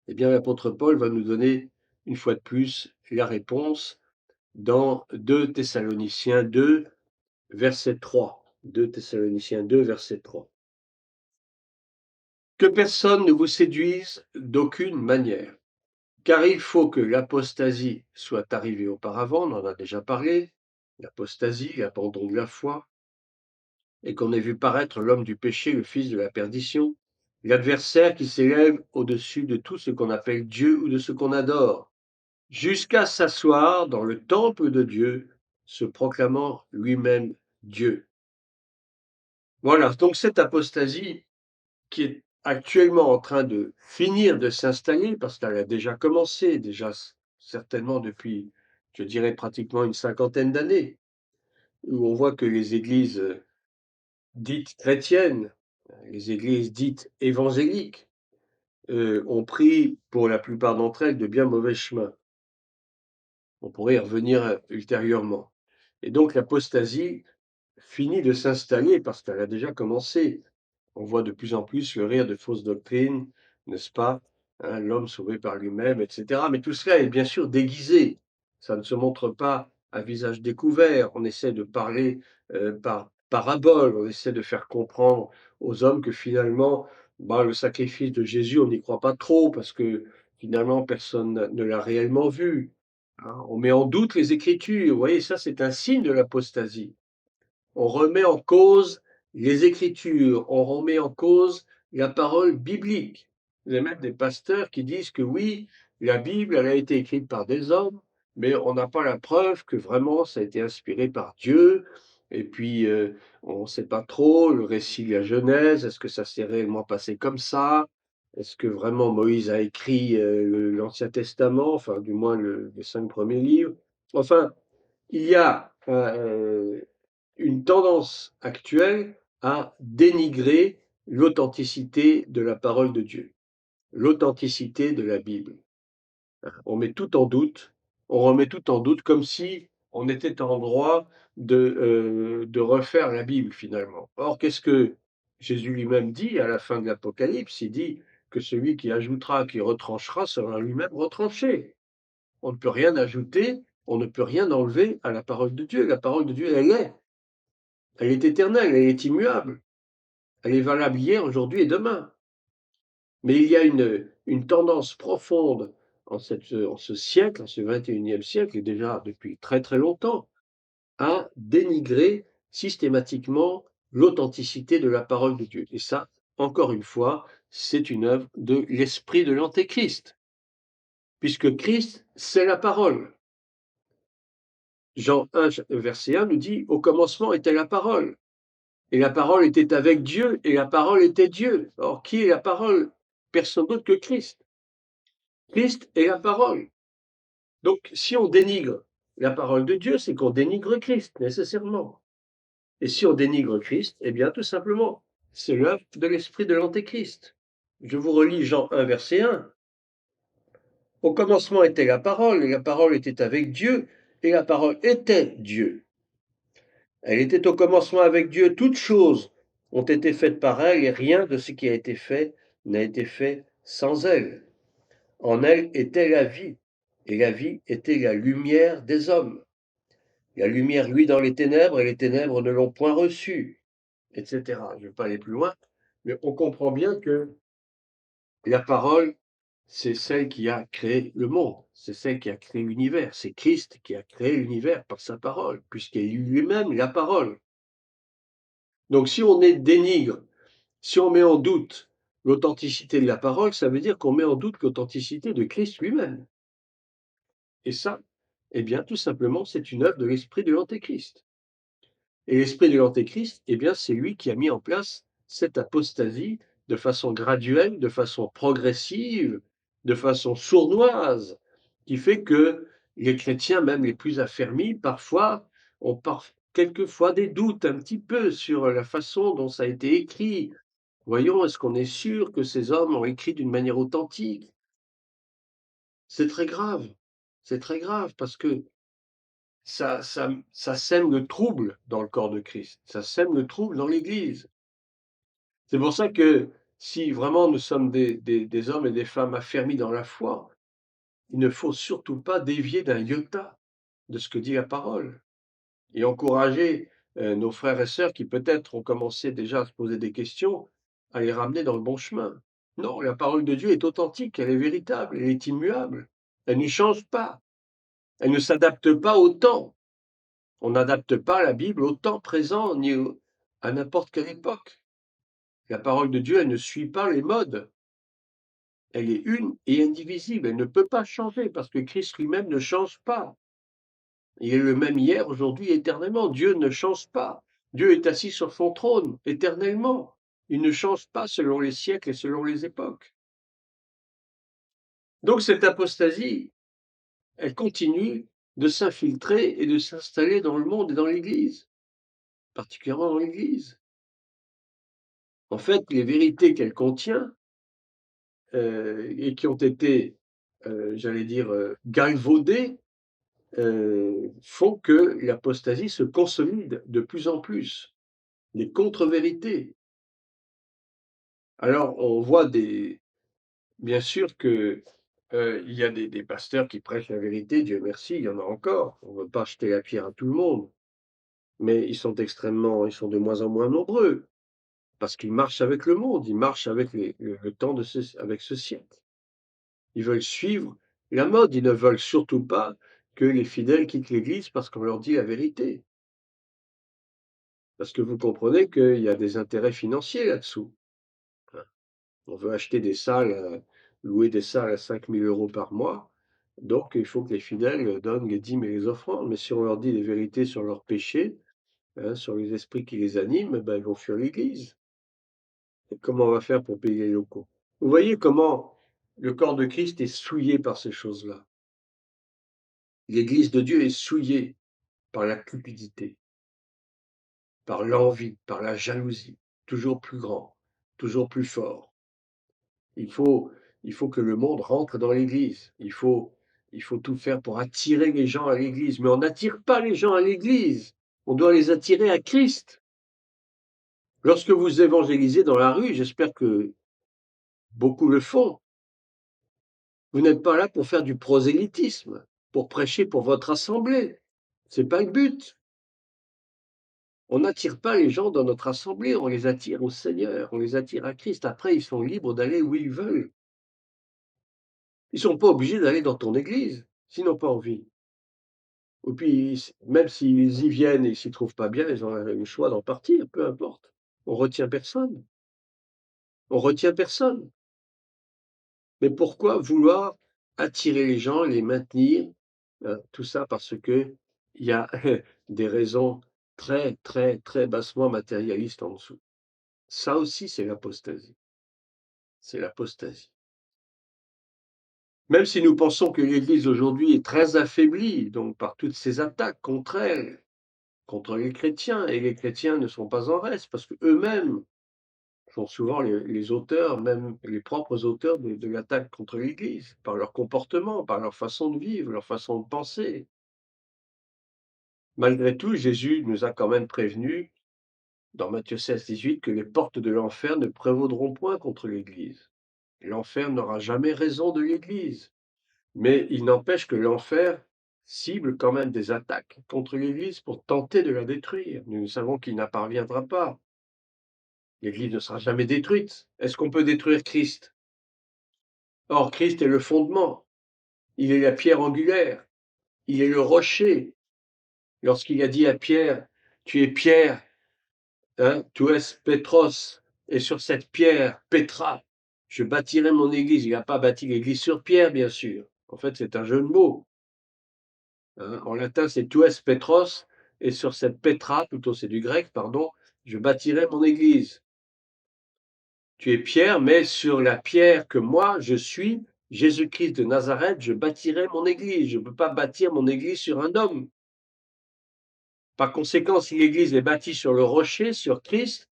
Speaker 1: Eh bien, l'apôtre Paul va nous donner une fois de plus la réponse dans 2 Thessaloniciens 2, verset 3. 2 Thessaloniciens 2, verset 3. Que personne ne vous séduise d'aucune manière, car il faut que l'apostasie soit arrivée auparavant, on en a déjà parlé, l'apostasie, l'abandon de la foi, et qu'on ait vu paraître l'homme du péché, le fils de la perdition, l'adversaire qui s'élève au-dessus de tout ce qu'on appelle Dieu ou de ce qu'on adore, jusqu'à s'asseoir dans le temple de Dieu, se proclamant lui-même Dieu. Voilà, donc cette apostasie qui est actuellement en train de finir de s'installer, parce qu'elle a déjà commencé, déjà certainement depuis, je dirais, pratiquement une cinquantaine d'années, où on voit que les églises dites chrétiennes, les églises dites évangéliques, ont pris, pour la plupart d'entre elles, de bien mauvais chemins. On pourrait y revenir ultérieurement. Et donc l'apostasie finit de s'installer parce qu'elle a déjà commencé. On voit de plus en plus fleurir de fausses doctrines, n'est-ce pas? Hein, l'homme sauvé par lui-même, etc. Mais tout cela est bien sûr déguisé. Ça ne se montre pas à visage découvert. On essaie de parler par parabole, on essaie de faire comprendre aux hommes que finalement, bah, le sacrifice de Jésus, on n'y croit pas trop parce que finalement, personne ne l'a réellement vu. Hein. On met en doute les Écritures. Vous voyez, ça, c'est un signe de l'apostasie. On remet en cause les Écritures, on remet en cause la parole biblique. Vous avez même des pasteurs qui disent que oui, la Bible, elle a été écrite par des hommes, mais on n'a pas la preuve que vraiment ça a été inspiré par Dieu. Et puis, on ne sait pas trop le récit de la Genèse, est-ce que ça s'est réellement passé comme ça? Est-ce que vraiment Moïse a écrit, l'Ancien Testament? Enfin, du moins les 5 premiers livres? Enfin, il y a, une tendance actuelle à dénigrer l'authenticité de la parole de Dieu, l'authenticité de la Bible. On met tout en doute, on remet tout en doute comme si on était en droit de refaire la Bible finalement. Or, qu'est-ce que Jésus lui-même dit à la fin de l'Apocalypse? Il dit que celui qui ajoutera, qui retranchera, sera lui-même retranché. On ne peut rien ajouter, on ne peut rien enlever à la parole de Dieu. La parole de Dieu, elle est éternelle, elle est immuable, elle est valable hier, aujourd'hui et demain. Mais il y a une tendance profonde en ce siècle, en ce 21e siècle, et déjà depuis très très longtemps, à dénigrer systématiquement l'authenticité de la parole de Dieu. Et ça, encore une fois, c'est une œuvre de l'esprit de l'Antéchrist, puisque Christ, c'est la parole. Jean 1, verset 1 nous dit, au commencement était la parole, et la parole était avec Dieu, et la parole était Dieu. Or, qui est la parole? Personne d'autre que Christ. Christ est la parole. Donc, si on dénigre la parole de Dieu, c'est qu'on dénigre Christ, nécessairement. Et si on dénigre Christ, eh bien, tout simplement, c'est l'œuvre de l'esprit de l'Antéchrist. Je vous relis Jean 1, verset 1. Au commencement était la parole, et la parole était avec Dieu, et la parole était Dieu. Elle était au commencement avec Dieu, toutes choses ont été faites par elle, et rien de ce qui a été fait n'a été fait sans elle. En elle était la vie, et la vie était la lumière des hommes. La lumière luit dans les ténèbres et les ténèbres ne l'ont point reçue, etc. Je ne vais pas aller plus loin, mais on comprend bien que la parole, c'est celle qui a créé le monde, c'est celle qui a créé l'univers, c'est Christ qui a créé l'univers par sa parole, puisqu'il est lui-même la parole. Donc si on dénigre, si on met en doute l'authenticité de la parole, ça veut dire qu'on met en doute l'authenticité de Christ lui-même. Et ça, eh bien, tout simplement, c'est une œuvre de l'esprit de l'Antéchrist. Et l'esprit de l'Antéchrist, eh bien, c'est lui qui a mis en place cette apostasie de façon graduelle, de façon progressive, de façon sournoise, qui fait que les chrétiens, même les plus affermis, parfois, ont quelquefois des doutes un petit peu sur la façon dont ça a été écrit. Voyons, est-ce qu'on est sûr que ces hommes ont écrit d'une manière authentique? C'est très grave. C'est très grave parce que ça sème le trouble dans le corps de Christ, ça sème le trouble dans l'Église. C'est pour ça que si vraiment nous sommes des hommes et des femmes affermis dans la foi, il ne faut surtout pas dévier d'un iota de ce que dit la parole et encourager, nos frères et sœurs qui peut-être ont commencé déjà à se poser des questions, à les ramener dans le bon chemin. Non, la parole de Dieu est authentique, elle est véritable, elle est immuable, elle ne change pas, elle ne s'adapte pas au temps. On n'adapte pas la Bible au temps présent ni à n'importe quelle époque. La parole de Dieu, elle ne suit pas les modes. Elle est une et indivisible. Elle ne peut pas changer parce que Christ lui-même ne change pas. Il est le même hier, aujourd'hui, éternellement. Dieu ne change pas. Dieu est assis sur son trône éternellement. Il ne change pas selon les siècles et selon les époques. Donc cette apostasie, elle continue de s'infiltrer et de s'installer dans le monde et dans l'Église, particulièrement dans l'Église. En fait, les vérités qu'elle contient, et qui ont été, j'allais dire, galvaudées, font que l'apostasie se consolide de plus en plus. Les contre-vérités. Alors, on voit bien sûr que il y a des pasteurs qui prêchent la vérité, Dieu merci, il y en a encore. On ne veut pas jeter la pierre à tout le monde, mais ils sont de moins en moins nombreux parce qu'ils marchent avec le monde, ils marchent avec le temps avec ce siècle. Ils veulent suivre la mode, ils ne veulent surtout pas que les fidèles quittent l'Église parce qu'on leur dit la vérité. Parce que vous comprenez qu'il y a des intérêts financiers là-dessous, hein. On veut acheter des salles, louer des salles à 5 000 € par mois, donc il faut que les fidèles donnent les dîmes et les offrandes. Mais si on leur dit les vérités sur leurs péchés, hein, sur les esprits qui les animent, ben, ils vont fuir l'Église. Et comment on va faire pour payer les locaux? Vous voyez comment le corps de Christ est souillé par ces choses-là. L'Église de Dieu est souillée par la cupidité, par l'envie, par la jalousie, toujours plus grand, toujours plus fort. Il faut, il faut que le monde rentre dans l'Église. Il faut tout faire pour attirer les gens à l'Église. Mais on n'attire pas les gens à l'Église. On doit les attirer à Christ. Lorsque vous évangélisez dans la rue, j'espère que beaucoup le font, vous n'êtes pas là pour faire du prosélytisme, pour prêcher pour votre assemblée. C'est pas le but. On n'attire pas les gens dans notre assemblée, on les attire au Seigneur, on les attire à Christ. Après, ils sont libres d'aller où ils veulent. Ils sont pas obligés d'aller dans ton église, s'ils n'ont pas envie. Et puis, même s'ils y viennent et s'y trouvent pas bien, ils ont le choix d'en partir, peu importe. On retient personne. On retient personne. Mais pourquoi vouloir attirer les gens, les maintenir, tout ça parce que il y a des raisons très, très, très bassement matérialistes en dessous. Ça aussi, c'est l'apostasie. C'est l'apostasie. Même si nous pensons que l'Église aujourd'hui est très affaiblie, donc par toutes ces attaques contre elle, contre les chrétiens, et les chrétiens ne sont pas en reste, parce qu'eux-mêmes sont souvent les auteurs, même les propres auteurs de l'attaque contre l'Église, par leur comportement, par leur façon de vivre, leur façon de penser. Malgré tout, Jésus nous a quand même prévenus, dans Matthieu 16, 18, que les portes de l'enfer ne prévaudront point contre l'Église. L'enfer n'aura jamais raison de l'Église. Mais il n'empêche que l'enfer cible quand même des attaques contre l'Église pour tenter de la détruire. Nous savons qu'il n'y parviendra pas. L'Église ne sera jamais détruite. Est-ce qu'on peut détruire Christ? Or, Christ est le fondement. Il est la pierre angulaire. Il est le rocher. Lorsqu'il a dit à Pierre, tu es Pierre, hein, tu es Pétros, et sur cette pierre, Pétra, je bâtirai mon église. Il n'a pas bâti l'église sur pierre, bien sûr. En fait, c'est un jeu de mots. Hein. En latin, c'est tu es Pétros, et sur cette Pétra, plutôt c'est du grec, pardon, je bâtirai mon église. Tu es Pierre, mais sur la pierre que moi, je suis, Jésus-Christ de Nazareth, je bâtirai mon église. Je ne peux pas bâtir mon église sur un homme. Par conséquent, si l'église est bâtie sur le rocher, sur Christ,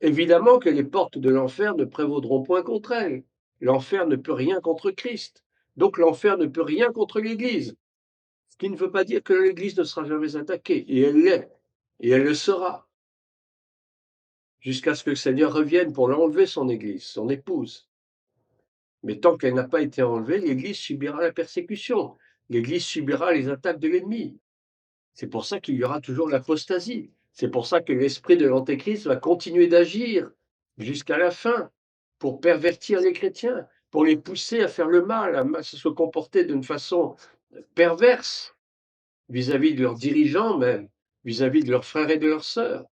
Speaker 1: évidemment que les portes de l'enfer ne prévaudront point contre elle. L'enfer ne peut rien contre Christ. Donc l'enfer ne peut rien contre l'église. Ce qui ne veut pas dire que l'église ne sera jamais attaquée. Et elle l'est. Et elle le sera. Jusqu'à ce que le Seigneur revienne pour l'enlever, son église, son épouse. Mais tant qu'elle n'a pas été enlevée, l'Église subira la persécution. L'Église subira les attaques de l'ennemi. C'est pour ça qu'il y aura toujours l'apostasie. C'est pour ça que l'esprit de l'Antéchrist va continuer d'agir jusqu'à la fin pour pervertir les chrétiens, pour les pousser à faire le mal, à se comporter d'une façon perverse vis-à-vis de leurs dirigeants même, vis-à-vis de leurs frères et de leurs sœurs.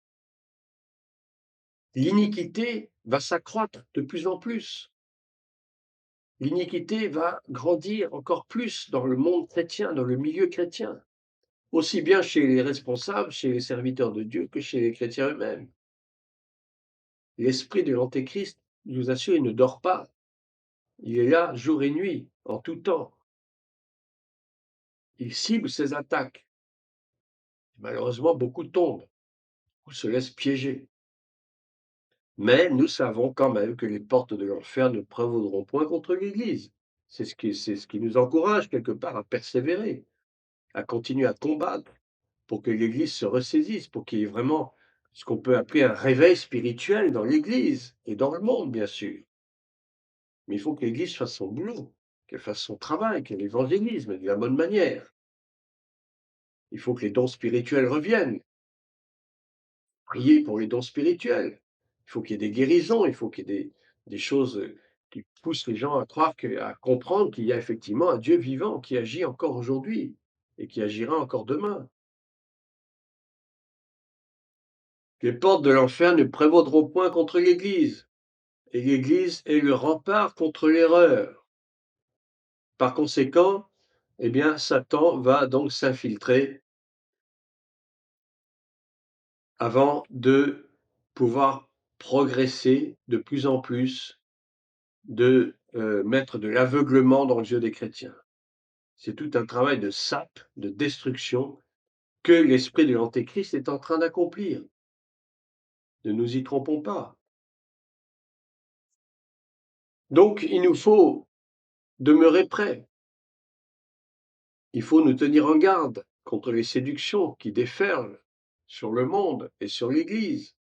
Speaker 1: L'iniquité va s'accroître de plus en plus. L'iniquité va grandir encore plus dans le monde chrétien, dans le milieu chrétien, aussi bien chez les responsables, chez les serviteurs de Dieu, que chez les chrétiens eux-mêmes. L'esprit de l'Antéchrist, je vous assure, il ne dort pas. Il est là jour et nuit, en tout temps. Il cible ses attaques. Malheureusement, beaucoup tombent, beaucoup se laissent piéger. Mais nous savons quand même que les portes de l'enfer ne prévaudront point contre l'Église. C'est ce qui nous encourage quelque part à persévérer, à continuer à combattre, pour que l'Église se ressaisisse, pour qu'il y ait vraiment ce qu'on peut appeler un réveil spirituel dans l'Église et dans le monde, bien sûr. Mais il faut que l'Église fasse son boulot, qu'elle fasse son travail, qu'elle évangélise, mais de la bonne manière. Il faut que les dons spirituels reviennent. Prier pour les dons spirituels. Il faut qu'il y ait des guérisons, il faut qu'il y ait des choses qui poussent les gens à croire, à comprendre qu'il y a effectivement un Dieu vivant qui agit encore aujourd'hui et qui agira encore demain. Les portes de l'enfer ne prévaudront point contre l'Église. Et l'Église est le rempart contre l'erreur. Par conséquent, eh bien, Satan va donc s'infiltrer avant de pouvoir progresser de plus en plus de mettre de l'aveuglement dans les yeux des chrétiens. C'est tout un travail de sape, de destruction que l'esprit de l'Antéchrist est en train d'accomplir. Ne nous y trompons pas. Donc, il nous faut demeurer prêts. Il faut nous tenir en garde contre les séductions qui déferlent sur le monde et sur l'Église.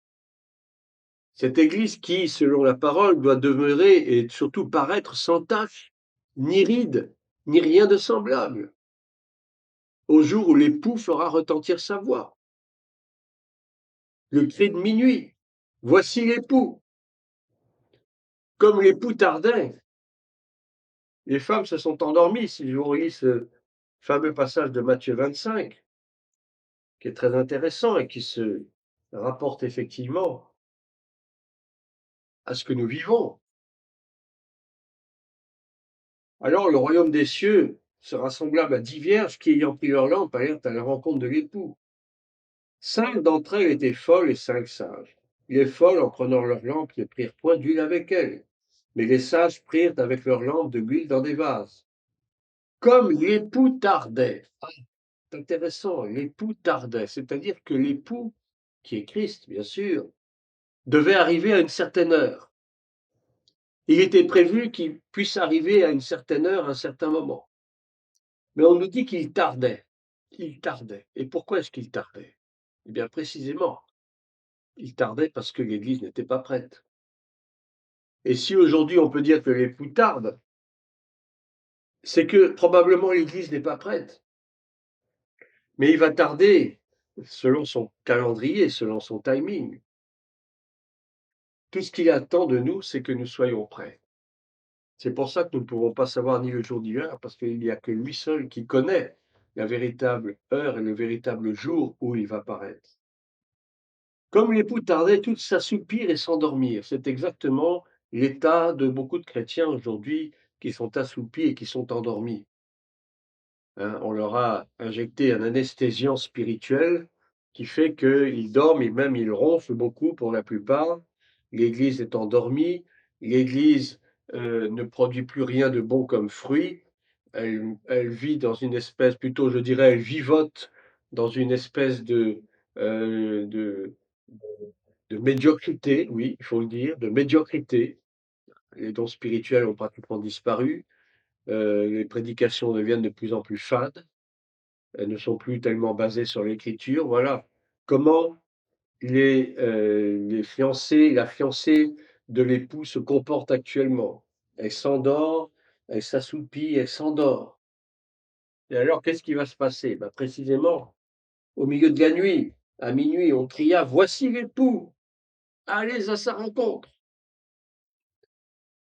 Speaker 1: Cette Église qui, selon la parole, doit demeurer et surtout paraître sans tache, ni ride, ni rien de semblable, au jour où l'époux fera retentir sa voix. Le cri de minuit. Voici l'époux. Comme l'époux tardait, les femmes se sont endormies. Si je vous relis ce fameux passage de Matthieu 25, qui est très intéressant et qui se rapporte effectivement à ce que nous vivons. Alors le royaume des cieux sera semblable à 10 vierges qui, ayant pris leur lampe, allèrent à la rencontre de l'époux. 5 d'entre elles étaient folles et 5 sages. Les folles, en prenant leur lampe, ne prirent point d'huile avec elles, mais les sages prirent avec leur lampe de l'huile dans des vases. Comme l'époux tardait. Ah, c'est intéressant, l'époux tardait, c'est-à-dire que l'époux, qui est Christ, bien sûr, devait arriver à une certaine heure. Il était prévu qu'il puisse arriver à une certaine heure, à un certain moment. Mais on nous dit qu'il tardait. Il tardait. Et pourquoi est-ce qu'il tardait? Eh bien, précisément, il tardait parce que l'Église n'était pas prête. Et si aujourd'hui on peut dire que l'époux tarde, c'est que probablement l'Église n'est pas prête. Mais il va tarder selon son calendrier, selon son timing. Tout ce qu'il attend de nous, c'est que nous soyons prêts. C'est pour ça que nous ne pouvons pas savoir ni le jour ni l'heure, parce qu'il n'y a que lui seul qui connaît la véritable heure et le véritable jour où il va paraître. Comme l'époux tardait, tous s'assoupir et s'endormir. C'est exactement l'état de beaucoup de chrétiens aujourd'hui qui sont assoupis et qui sont endormis. Hein, on leur a injecté un anesthésiant spirituel qui fait qu'ils dorment et même ils ronflent beaucoup pour la plupart. L'Église est endormie, l'Église ne produit plus rien de bon comme fruit. Elle vit dans une espèce, plutôt je dirais, elle vivote dans une espèce euh, de, de médiocrité, oui, il faut le dire, de médiocrité. Les dons spirituels ont pratiquement disparu. Les prédications deviennent de plus en plus fades. Elles ne sont plus tellement basées sur l'écriture. Voilà comment les fiancés, la fiancée de l'époux se comporte actuellement. Elle s'endort, elle s'assoupit, elle s'endort. Et alors, qu'est-ce qui va se passer? Ben, précisément, au milieu de la nuit, à minuit, on cria: Voici l'époux, allez à sa rencontre.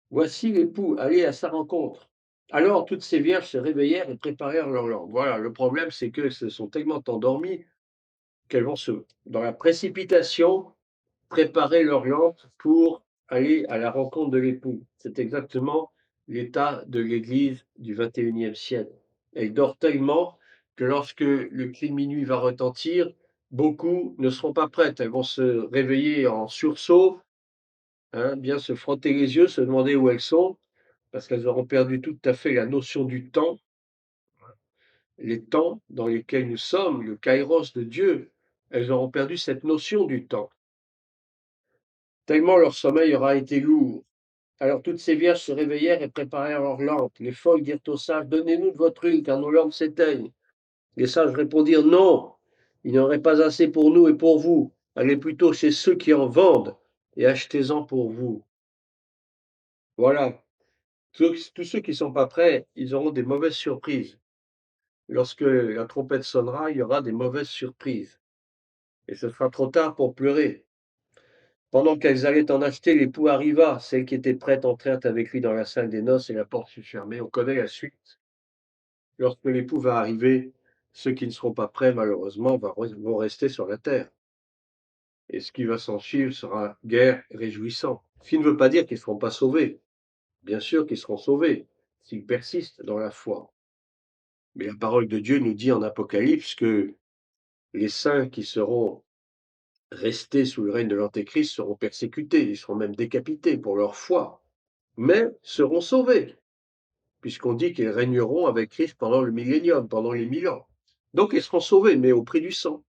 Speaker 1: Voici l'époux, allez à sa rencontre. Alors, toutes ces vierges se réveillèrent et préparèrent leur langue. Voilà, le problème, c'est qu'elles se sont tellement endormies qu'elles vont dans la précipitation, préparer leur lampe pour aller à la rencontre de l'époux. C'est exactement l'état de l'Église du XXIe siècle. Elle dort tellement que lorsque le cri de minuit va retentir, beaucoup ne seront pas prêtes. Elles vont se réveiller en sursaut, hein, bien se frotter les yeux, se demander où elles sont, parce qu'elles auront perdu tout à fait la notion du temps, les temps dans lesquels nous sommes, le kairos de Dieu. Elles auront perdu cette notion du temps, tellement leur sommeil aura été lourd. Alors toutes ces vierges se réveillèrent et préparèrent leurs lampes. Les folles dirent aux sages: Donnez-nous de votre huile, car nos lampes s'éteignent. Les sages répondirent: Non, il n'y en aurait pas assez pour nous et pour vous. Allez plutôt chez ceux qui en vendent et achetez-en pour vous. Voilà. Tous ceux qui ne sont pas prêts, ils auront des mauvaises surprises. Lorsque la trompette sonnera, il y aura des mauvaises surprises. Et ce sera trop tard pour pleurer. Pendant qu'elles allaient en acheter, l'époux arriva. Celles qui étaient prêtes entrèrent avec lui dans la salle des noces et la porte fut fermée. On connaît la suite. Lorsque l'époux va arriver, ceux qui ne seront pas prêts, malheureusement, vont rester sur la terre. Et ce qui va s'en suivre sera guère réjouissant. Ce qui ne veut pas dire qu'ils ne seront pas sauvés. Bien sûr qu'ils seront sauvés, s'ils persistent dans la foi. Mais la parole de Dieu nous dit en Apocalypse que les saints qui seront restés sous le règne de l'Antéchrist seront persécutés, ils seront même décapités pour leur foi. mais seront sauvés, puisqu'on dit qu'ils régneront avec Christ pendant le millénium, pendant les 1000 ans. Donc ils seront sauvés, mais au prix du sang.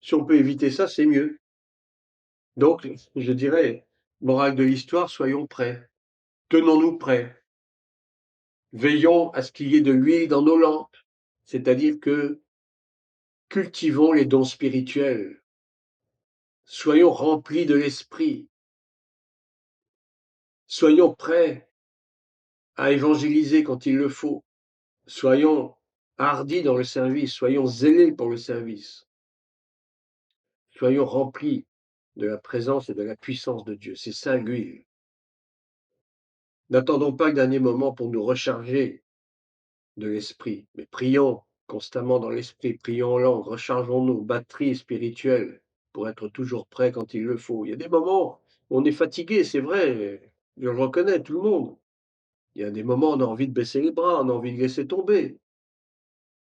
Speaker 1: Si on peut éviter ça, c'est mieux. Donc, je dirais, morale de l'histoire, soyons prêts. Tenons-nous prêts. Veillons à ce qu'il y ait de l'huile dans nos lampes, c'est-à-dire que cultivons les dons spirituels. Soyons remplis de l'esprit. Soyons prêts à évangéliser quand il le faut. Soyons hardis dans le service, soyons zélés pour le service. Soyons remplis de la présence et de la puissance de Dieu. C'est ça l'huile. N'attendons pas le dernier moment pour nous recharger de l'esprit, mais prions constamment dans l'esprit, prions en langue, rechargeons nos batteries spirituelles pour être toujours prêts quand il le faut. Il y a des moments où on est fatigué, c'est vrai, je le reconnais, tout le monde. Il y a des moments où on a envie de baisser les bras, on a envie de laisser tomber.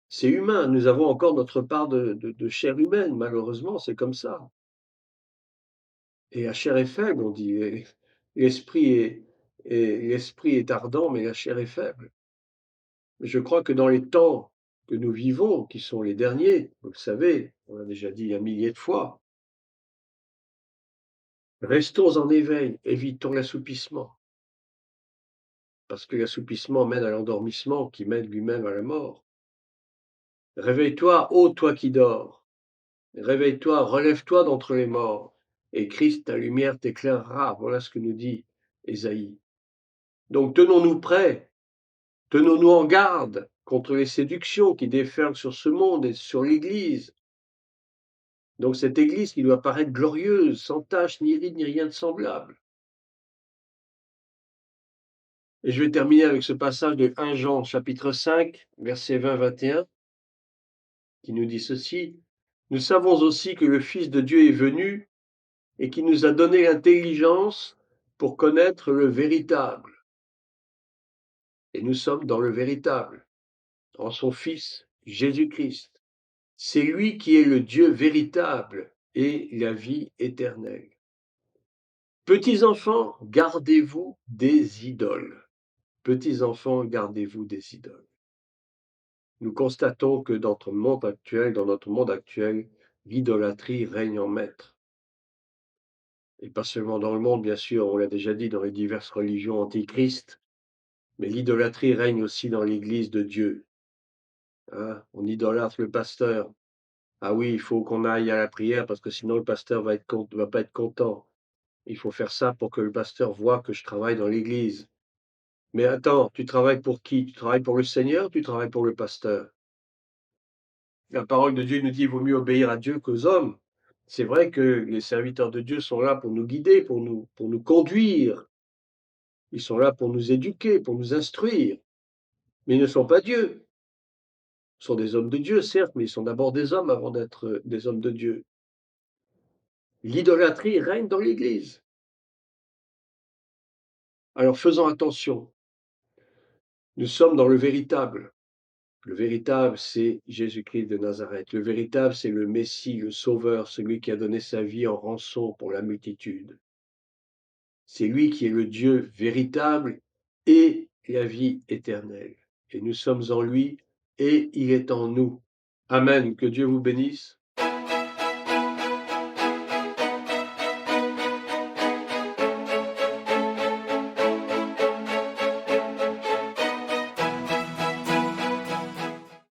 Speaker 1: C'est humain, nous avons encore notre part de chair humaine, malheureusement, c'est comme ça. Et la chair est faible, on dit. L'esprit est ardent, mais la chair est faible. Je crois que dans les temps que nous vivons, qui sont les derniers, vous le savez, on l'a déjà dit un millier de fois, restons en éveil, évitons l'assoupissement, parce que l'assoupissement mène à l'endormissement qui mène lui-même à la mort. Réveille-toi, ô toi qui dors, réveille-toi, relève-toi d'entre les morts, et Christ, ta lumière t'éclairera. Voilà ce que nous dit Ésaïe. Donc tenons-nous prêts, tenons-nous en garde contre les séductions qui déferlent sur ce monde et sur l'Église. Donc cette Église qui doit paraître glorieuse, sans tache, ni ride, ni rien de semblable. Et je vais terminer avec ce passage de 1 Jean chapitre 5, versets 20-21, qui nous dit ceci. Nous savons aussi que le Fils de Dieu est venu et qui nous a donné l'intelligence pour connaître le véritable. Et nous sommes dans le véritable, en son Fils Jésus-Christ. C'est lui qui est le Dieu véritable et la vie éternelle. Petits enfants, gardez-vous des idoles. Petits enfants, gardez-vous des idoles. Nous constatons que dans notre monde actuel, l'idolâtrie règne en maître. Et pas seulement dans le monde, bien sûr, on l'a déjà dit, dans les diverses religions antichrist, mais l'idolâtrie règne aussi dans l'Église de Dieu. Hein, on idolâtre le pasteur. Ah oui, il faut qu'on aille à la prière parce que sinon le pasteur va pas être content. Il faut faire ça pour que le pasteur voie que je travaille dans l'Église. Mais attends, tu travailles pour qui? Tu travailles pour le Seigneur, tu travailles pour le pasteur? La parole de Dieu nous dit: «Il vaut mieux obéir à Dieu qu'aux hommes». C'est vrai que les serviteurs de Dieu sont là pour nous guider, pour nous conduire. Ils sont là pour nous éduquer, pour nous instruire, mais ils ne sont pas Dieu. Ce sont des hommes de Dieu, certes, mais ils sont d'abord des hommes avant d'être, des hommes de Dieu. L'idolâtrie règne dans l'Église. Alors faisons attention. Nous sommes dans le véritable. Le véritable, c'est Jésus-Christ de Nazareth. Le véritable, c'est le Messie, le Sauveur, celui qui a donné sa vie en rançon pour la multitude. C'est lui qui est le Dieu véritable et la vie éternelle. Et nous sommes en lui et il est en nous. Amen. Que Dieu vous bénisse.